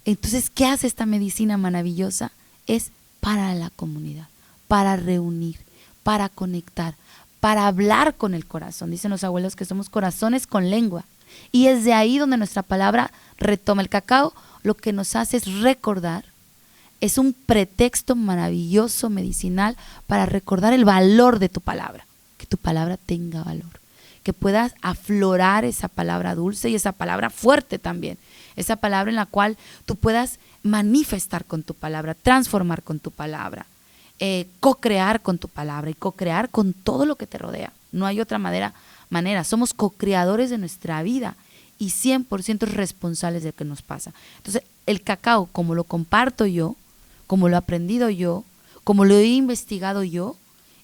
Entonces, ¿qué hace esta medicina maravillosa? Es para la comunidad, para reunir, para conectar, para hablar con el corazón. Dicen los abuelos que somos corazones con lengua. Y es de ahí donde nuestra palabra retoma. El cacao lo que nos hace es recordar, es un pretexto maravilloso, medicinal, para recordar el valor de tu palabra, que tu palabra tenga valor, que puedas aflorar esa palabra dulce y esa palabra fuerte también, esa palabra en la cual tú puedas manifestar con tu palabra, transformar con tu palabra, co-crear con tu palabra y co-crear con todo lo que te rodea. no hay otra manera. Somos co-creadores de nuestra vida y 100% responsables de lo que nos pasa. Entonces, el cacao, como lo comparto yo, como lo he aprendido yo, como lo he investigado yo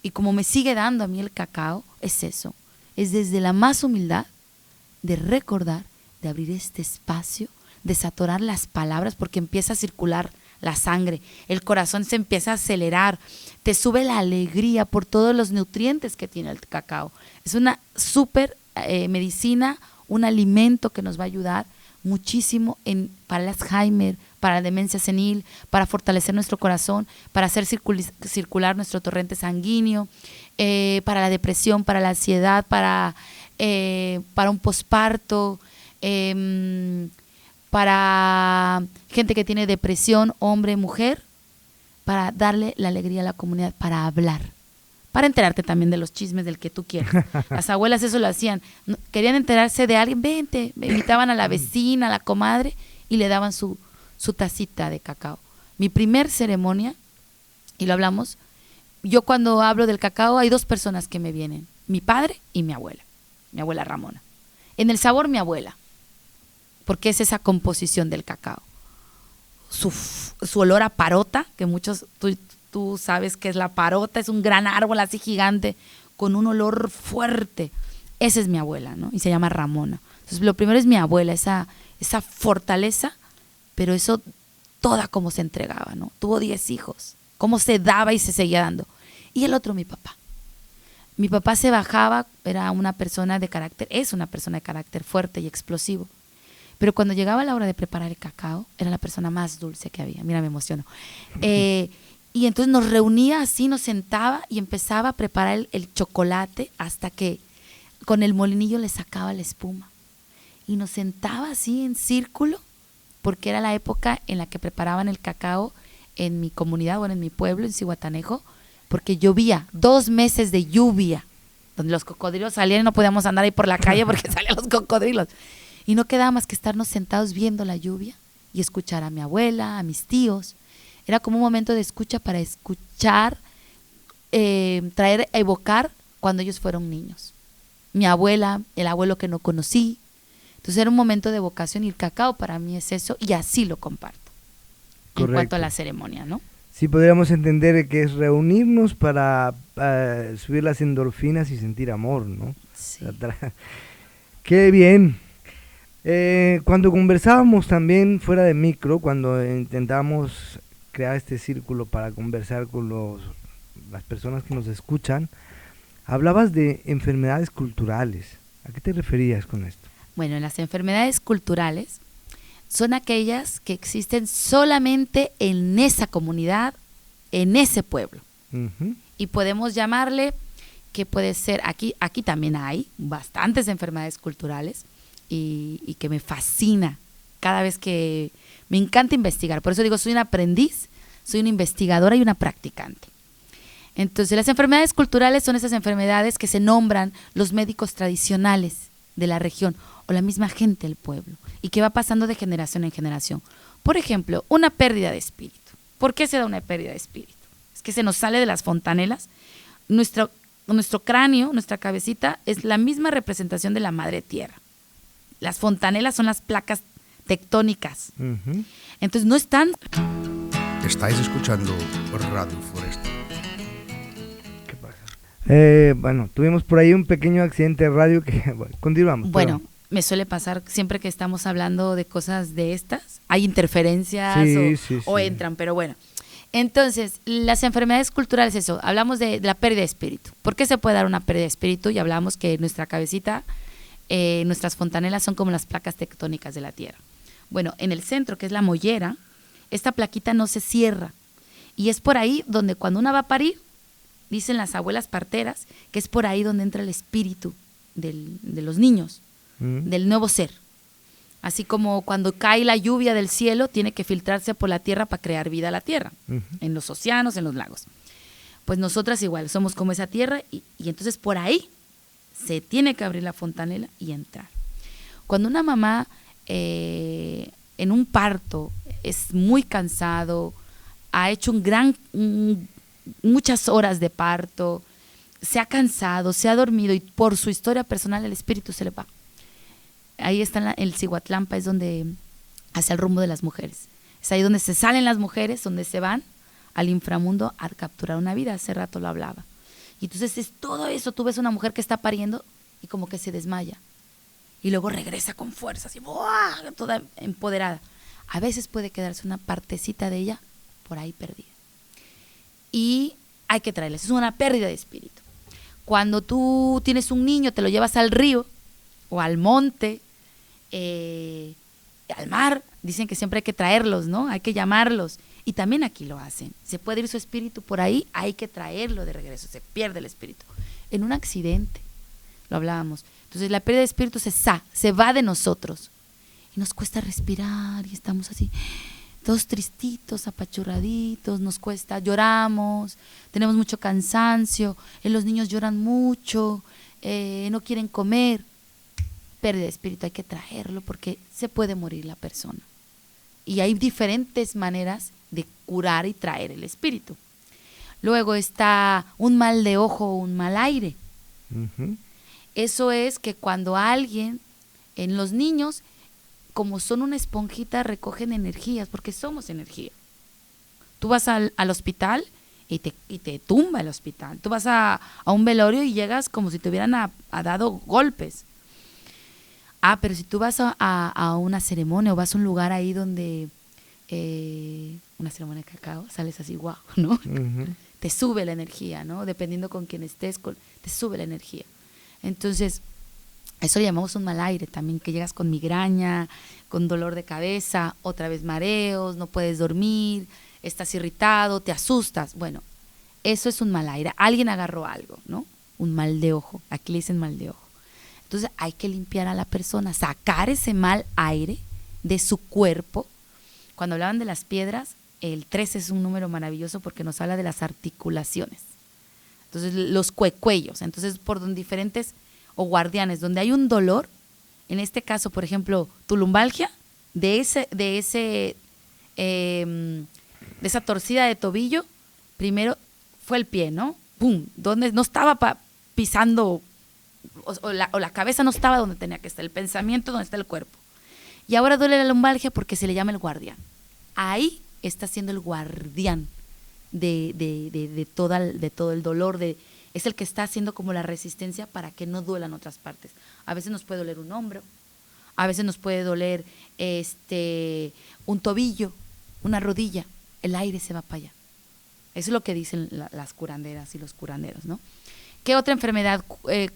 y como me sigue dando a mí el cacao, es eso. Es desde la más humildad de recordar, de abrir este espacio, de saturar las palabras porque empieza a circular la sangre, el corazón se empieza a acelerar, te sube la alegría por todos los nutrientes que tiene el cacao. Es una súper medicina, un alimento que nos va a ayudar muchísimo para el Alzheimer, para la demencia senil, para fortalecer nuestro corazón, para hacer circular nuestro torrente sanguíneo, para la depresión, para la ansiedad, para un posparto, para gente que tiene depresión, hombre, mujer, para darle la alegría a la comunidad, para hablar, para enterarte también de los chismes del que tú quieras. Las abuelas eso lo hacían, querían enterarse de alguien, vente, me invitaban a la vecina, a la comadre y le daban su tacita de cacao. Mi primer ceremonia, y lo hablamos, yo cuando hablo del cacao hay 2 personas que me vienen, mi padre y mi abuela Ramona. En el sabor mi abuela, porque es esa composición del cacao. Su olor a parota, que muchos, tú sabes que es la parota, es un gran árbol así gigante, con un olor fuerte. Esa es mi abuela, ¿no? Y se llama Ramona. Entonces, lo primero es mi abuela, esa fortaleza, pero eso toda como se entregaba, ¿no? Tuvo 10 hijos, cómo se daba y se seguía dando. Y el otro, mi papá. Mi papá se bajaba, era una persona de carácter, es una persona de carácter fuerte y explosivo. Pero cuando llegaba la hora de preparar el cacao, era la persona más dulce que había. Mira, me emociono. Y entonces nos reunía así, nos sentaba y empezaba a preparar el chocolate hasta que con el molinillo le sacaba la espuma. Y nos sentaba así en círculo, porque era la época en la que preparaban el cacao en mi comunidad, bueno, en mi pueblo, en Zihuatanejo, porque llovía, 2 meses de lluvia, donde los cocodrilos salían y no podíamos andar ahí por la calle porque salían los cocodrilos. Y no quedaba más que estarnos sentados viendo la lluvia y escuchar a mi abuela, a mis tíos. Era como un momento de escucha para escuchar, evocar cuando ellos fueron niños. Mi abuela, el abuelo que no conocí. Entonces era un momento de evocación y el cacao para mí es eso y así lo comparto. Correcto. En cuanto a la ceremonia, ¿no? Sí, podríamos entender que es reunirnos para subir las endorfinas y sentir amor, ¿no? Sí. ¡Qué bien! Cuando conversábamos también fuera de micro, cuando intentamos crear este círculo para conversar con las personas que nos escuchan, hablabas de enfermedades culturales. ¿A qué te referías con esto? Bueno, las enfermedades culturales son aquellas que existen solamente en esa comunidad, en ese pueblo. Uh-huh. Y podemos llamarle que puede ser, aquí también hay bastantes enfermedades culturales, y que me fascina cada vez que me encanta investigar. Por eso digo, soy una aprendiz, soy una investigadora y una practicante. Entonces, las enfermedades culturales son esas enfermedades que se nombran los médicos tradicionales de la región o la misma gente del pueblo y que va pasando de generación en generación. Por ejemplo, una pérdida de espíritu. ¿Por qué se da una pérdida de espíritu? Es que se nos sale de las fontanelas. Nuestro cráneo, nuestra cabecita, es la misma representación de la madre tierra. Las fontanelas son las placas tectónicas. Uh-huh. Entonces no están... Estáis escuchando Radio Foresta. ¿Qué pasa? Bueno, tuvimos por ahí un pequeño accidente de radio que... Bueno, continuamos. Bueno, me suele pasar siempre que estamos hablando de cosas de estas. Hay interferencias o entran, pero bueno. Entonces, las enfermedades culturales, eso. Hablamos de la pérdida de espíritu. ¿Por qué se puede dar una pérdida de espíritu? Y hablamos que nuestra cabecita... nuestras fontanelas son como las placas tectónicas de la tierra. Bueno, en el centro, que es la mollera, esta plaquita no se cierra. Y es por ahí donde cuando una va a parir, dicen las abuelas parteras, que es por ahí donde entra el espíritu de los niños, del nuevo ser. Así como cuando cae la lluvia del cielo, tiene que filtrarse por la tierra para crear vida a la tierra, en los océanos, en los lagos. Pues nosotras igual, somos como esa tierra y entonces por ahí se tiene que abrir la fontanela y entrar. Cuando una mamá en un parto es muy cansado, ha hecho muchas horas de parto, se ha cansado, se ha dormido y por su historia personal el espíritu se le va. Ahí está el Cihuatlampa, es donde hacia el rumbo de las mujeres. Es ahí donde se salen las mujeres, donde se van al inframundo a capturar una vida. Hace rato lo hablaba. Y entonces es todo eso. Tú ves una mujer que está pariendo y como que se desmaya. Y luego regresa con fuerza, así, ¡buah!, toda empoderada. A veces puede quedarse una partecita de ella por ahí perdida. Y hay que traerles. Es una pérdida de espíritu. Cuando tú tienes un niño, te lo llevas al río o al monte, al mar, dicen que siempre hay que traerlos, ¿no? Hay que llamarlos. Y también aquí lo hacen. Se puede ir su espíritu por ahí, hay que traerlo de regreso, se pierde el espíritu. En un accidente, lo hablábamos. Entonces la pérdida de espíritu se va de nosotros. Y nos cuesta respirar y estamos así, todos tristitos, apachurraditos, nos cuesta, lloramos, tenemos mucho cansancio, los niños lloran mucho, no quieren comer. Pérdida de espíritu, hay que traerlo porque se puede morir la persona. Y hay diferentes maneras de curar y traer el espíritu. Luego está un mal de ojo o un mal aire. Ujú. Eso es que cuando alguien, en los niños, como son una esponjita, recogen energías, porque somos energía. Tú vas al hospital y te tumba el hospital. Tú vas a un velorio y llegas como si te hubieran dado golpes. Pero si tú vas a una ceremonia o vas a un lugar ahí donde, una ceremonia de cacao, sales así, guau, ¿no? Ujú. Te sube la energía, ¿no? Dependiendo con quién estés, te sube la energía. Entonces, eso lo llamamos un mal aire también, que llegas con migraña, con dolor de cabeza, otra vez mareos, no puedes dormir, estás irritado, te asustas. Bueno, eso es un mal aire. Alguien agarró algo, ¿no? Un mal de ojo. Aquí le dicen mal de ojo. Entonces hay que limpiar a la persona, sacar ese mal aire de su cuerpo. Cuando hablaban de las piedras, el 13 es un número maravilloso porque nos habla de las articulaciones. Entonces los cuellos, entonces por donde diferentes o guardianes, donde hay un dolor, en este caso, por ejemplo, tu lumbalgia, de esa torcida de tobillo, primero fue el pie, ¿no? ¡Pum! Donde no estaba pisando, o la cabeza no estaba donde tenía que estar, el pensamiento donde está el cuerpo. Y ahora duele la lumbalgia porque se le llama el guardián. Ahí está siendo el guardián de todo el dolor, es el que está haciendo como la resistencia para que no duelan otras partes. A veces nos puede doler un hombro, a veces nos puede doler un tobillo, una rodilla, el aire se va para allá. Eso es lo que dicen las curanderas y los curanderos, ¿no? ¿Qué otra enfermedad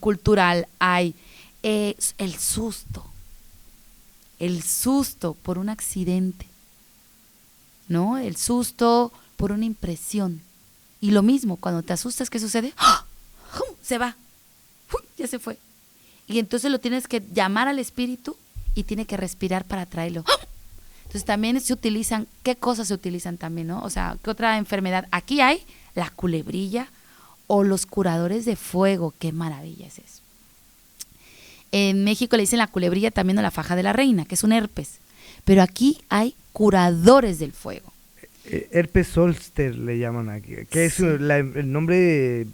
cultural hay? El susto por un accidente, ¿no? El susto por una impresión. Y lo mismo, cuando te asustas, ¿qué sucede? ¡Ah! Se va, ya se fue. Y entonces lo tienes que llamar al espíritu y tiene que respirar para traerlo. ¡Ah! Entonces también se utilizan, ¿qué cosas se utilizan también, no? O sea, ¿qué otra enfermedad? Aquí hay la culebrilla o los curadores de fuego. ¡Qué maravilla es eso! En México le dicen la culebrilla también o la faja de la reina, que es un herpes. Pero aquí hay curadores del fuego. Herpes zoster le llaman aquí, que es Sí. el nombre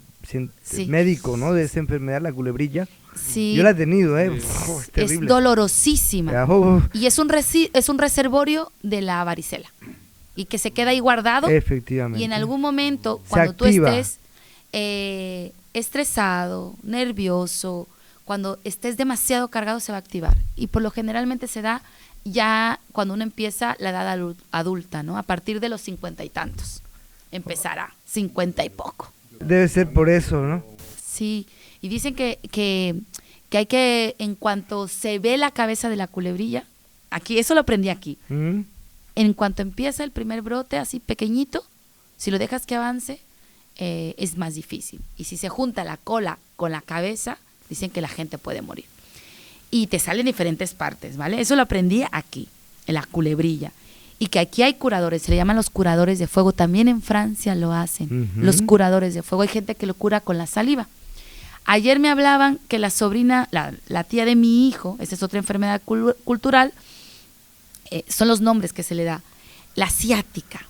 Sí. médico, ¿no? De esa enfermedad, la culebrilla. Sí. Yo la he tenido, Sí. Es Es terrible. dolorosísima. Oh, Y es un reservorio de la varicela. Y que se queda ahí guardado. efectivamente. Y en algún momento, Se cuando tú activa. estés estresado, nervioso, cuando estés demasiado cargado, se va a activar. Y por lo generalmente se da ya cuando uno empieza la edad adulta, ¿no? A partir de los 50 y tantos. Empezará, 50 y poco. Debe ser por eso, ¿no? Sí, y dicen que hay que, en cuanto se ve la cabeza de la culebrilla, aquí, eso lo aprendí aquí, ¿Mm? en cuanto empieza el primer brote así pequeñito, si lo dejas que avance, es más difícil. Y si se junta la cola con la cabeza, dicen que la gente puede morir. Y te salen diferentes partes, ¿vale? Eso lo aprendí aquí, en la culebrilla. Y que aquí hay curadores, se le llaman los curadores de fuego. También en Francia lo hacen, Ujú. los curadores de fuego. Hay gente que lo cura con la saliva. Ayer me hablaban que la sobrina, la tía de mi hijo, esa es otra enfermedad cultural, son los nombres que se le da. La ciática.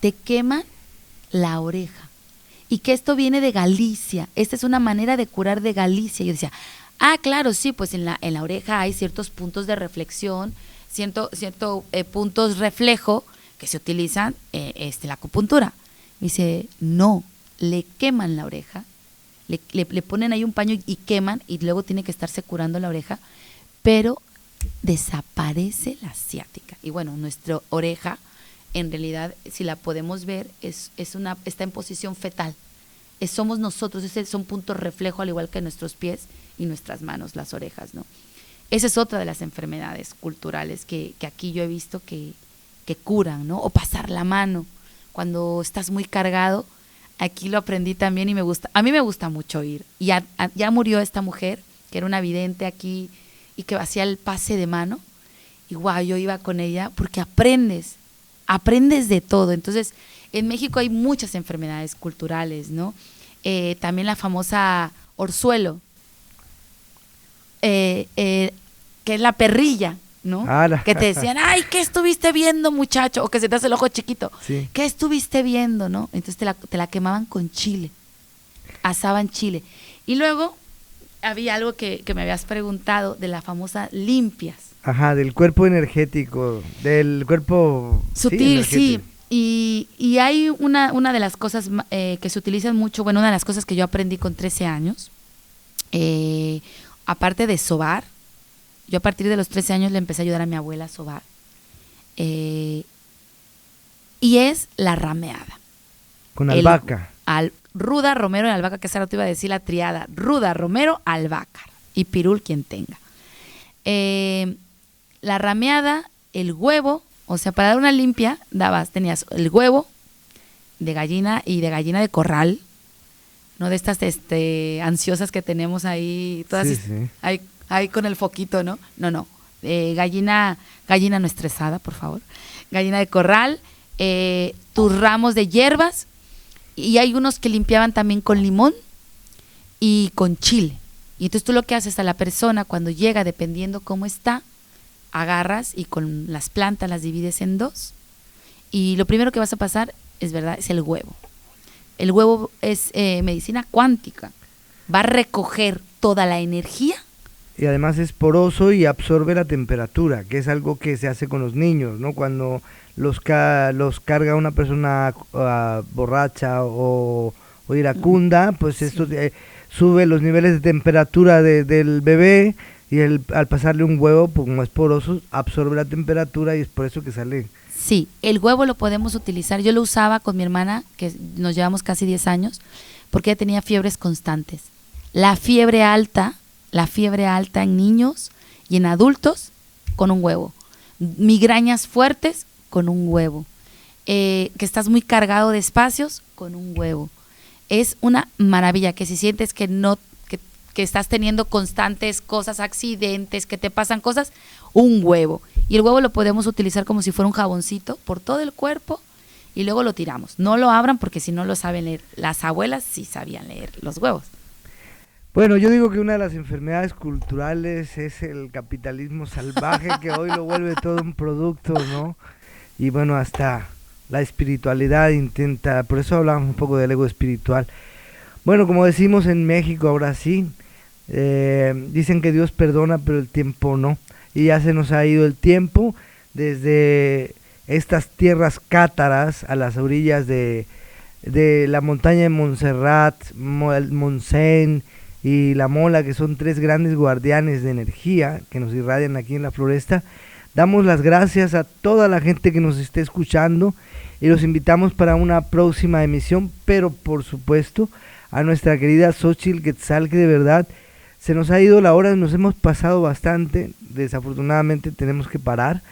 Te queman la oreja y que esto viene de Galicia. Esta es una manera de curar de Galicia. Yo decía, claro, sí, pues en la oreja hay ciertos puntos de reflexión, ciertos puntos reflejo que se utilizan la acupuntura. Me dice, no, le queman la oreja, le ponen ahí un paño y queman, y luego tiene que estarse curando la oreja, pero desaparece la ciática. Y bueno, nuestra oreja, en realidad, si la podemos ver, está en posición fetal. Somos nosotros, son puntos reflejo, al igual que nuestros pies y nuestras manos, las orejas, ¿no? Esa es otra de las enfermedades culturales que aquí yo he visto que curan, ¿no? O pasar la mano cuando estás muy cargado. Aquí lo aprendí también y me gusta. A mí me gusta mucho ir. Y ya murió esta mujer, que era una vidente aquí y que hacía el pase de mano. Y yo iba con ella porque aprendes de todo. Entonces, en México hay muchas enfermedades culturales, ¿no? También la famosa orzuelo, que es la perrilla, ¿no? Que te decían, ay, ¿qué estuviste viendo, muchacho? O que se te hace el ojo chiquito. Sí. ¿Qué estuviste viendo, no? Entonces te la quemaban con chile, asaban chile. Y luego había algo que me habías preguntado de la famosa limpias. Ajá, del cuerpo energético, del cuerpo sutil, sí. Y hay una de las cosas que se utilizan mucho, bueno, una de las cosas que yo aprendí con 13 años, aparte de sobar. Yo a partir de los 13 años le empecé a ayudar a mi abuela a sobar. Y es la rameada. Con albahaca. Ruda, romero y albahaca, que esa te iba a decir la triada. Ruda, romero, albahaca. Y pirul quien tenga. La rameada, el huevo, o sea, para dar una limpia, tenías el huevo de gallina y de gallina de corral, no de estas ansiosas que tenemos ahí, todas Sí. ahí con el foquito, ¿no? No. Gallina no estresada, por favor. Gallina de corral, tus ramos de hierbas, y hay unos que limpiaban también con limón y con chile. Y entonces tú lo que haces a la persona cuando llega, dependiendo cómo está, agarras y con las plantas las divides en dos. Y lo primero que vas a pasar, es el huevo. El huevo es medicina cuántica. Va a recoger toda la energía. Y además es poroso y absorbe la temperatura, que es algo que se hace con los niños, ¿no? Cuando los carga una persona borracha o iracunda, pues esto sube los niveles de temperatura del bebé, y al pasarle un huevo, pues como es poroso, absorbe la temperatura, y es por eso que sale. Sí, el huevo lo podemos utilizar. Yo lo usaba con mi hermana, que nos llevamos casi 10 años, porque ella tenía fiebres constantes. La fiebre alta en niños y en adultos, con un huevo. Migrañas fuertes, con un huevo. Que estás muy cargado de espacios, con un huevo. Es una maravilla, que si sientes que estás teniendo constantes cosas, accidentes, que te pasan cosas, un huevo. Y el huevo lo podemos utilizar como si fuera un jaboncito por todo el cuerpo, y luego lo tiramos. No lo abran porque si no lo saben leer. Las abuelas sí sabían leer los huevos. Bueno, yo digo que una de las enfermedades culturales es el capitalismo salvaje, que hoy lo vuelve todo un producto, ¿no? Y bueno, hasta la espiritualidad intenta, por eso hablamos un poco del ego espiritual. Bueno, como decimos en México, ahora sí, dicen que Dios perdona, pero el tiempo no. Y ya se nos ha ido el tiempo desde estas tierras cátaras a las orillas de la montaña de Montserrat, el Montseny y la Mola, que son tres grandes guardianes de energía que nos irradian aquí en la floresta. Damos las gracias a toda la gente que nos esté escuchando y los invitamos para una próxima emisión, pero por supuesto a nuestra querida Xochitl Quetzal, que de verdad se nos ha ido la hora, nos hemos pasado bastante, desafortunadamente tenemos que parar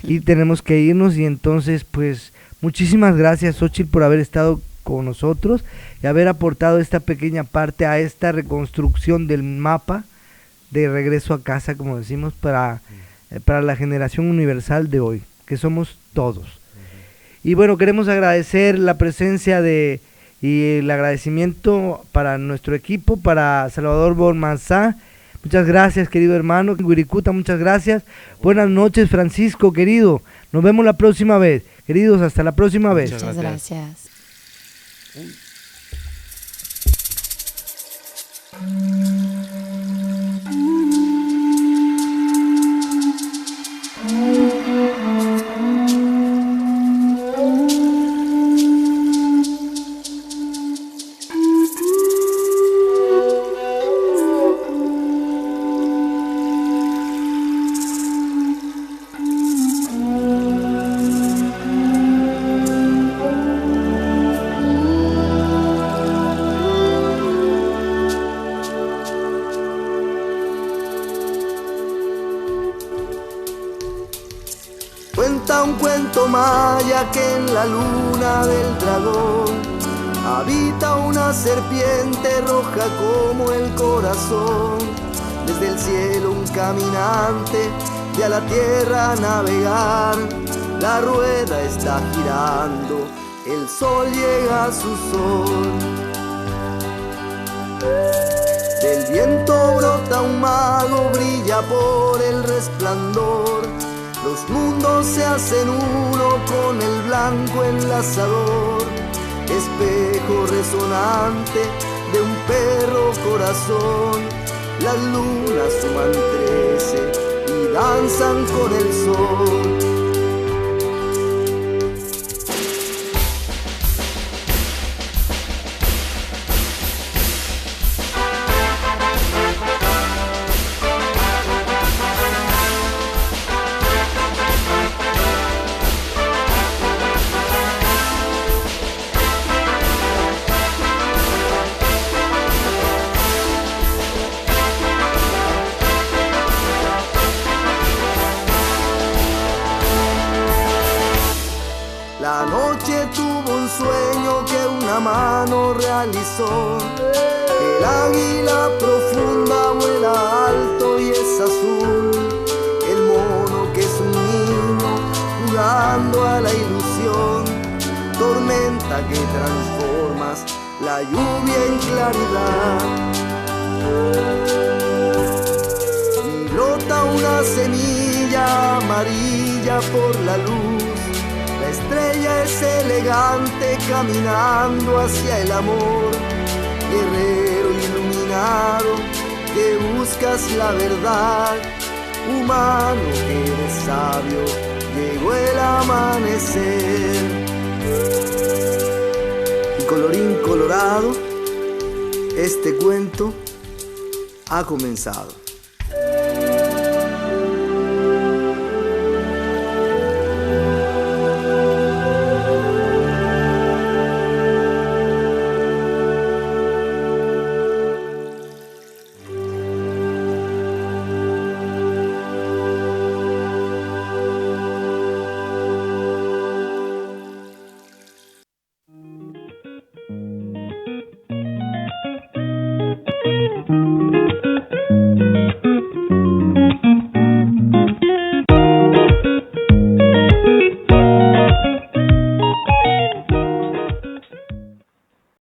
y tenemos que irnos, y entonces pues muchísimas gracias, Xochitl, por haber estado con nosotros y haber aportado esta pequeña parte a esta reconstrucción del mapa de regreso a casa, como decimos, para la generación universal de hoy, que somos todos. Y bueno, queremos agradecer la presencia y el agradecimiento para nuestro equipo, para Salvador Bonmanzá. Muchas gracias, querido hermano. Wirikuta, muchas gracias. Buenas noches, Francisco, querido. Nos vemos la próxima vez. Queridos, hasta la próxima vez. Muchas gracias. pueblo maya que en la luna del dragón habita una serpiente roja como el corazón. Desde el cielo un caminante y a la tierra a navegar. La rueda está girando, el sol llega a su sol. Del viento brota un mago, brilla por el resplandor. Los mundos se hacen uno con el blanco enlazador. Espejo resonante de un perro corazón. Las lunas suman 13 y danzan con el sol. La noche tuvo un sueño que una mano realizó. El águila profunda vuela alto y es azul. El mono que es un niño jugando a la ilusión. Tormenta que transformas la lluvia en claridad. Y brota una semilla amarilla por la luz. La estrella es elegante caminando hacia el amor. Guerrero iluminado que buscas la verdad. Humano que eres sabio, llegó el amanecer. Y colorín colorado, este cuento ha comenzado.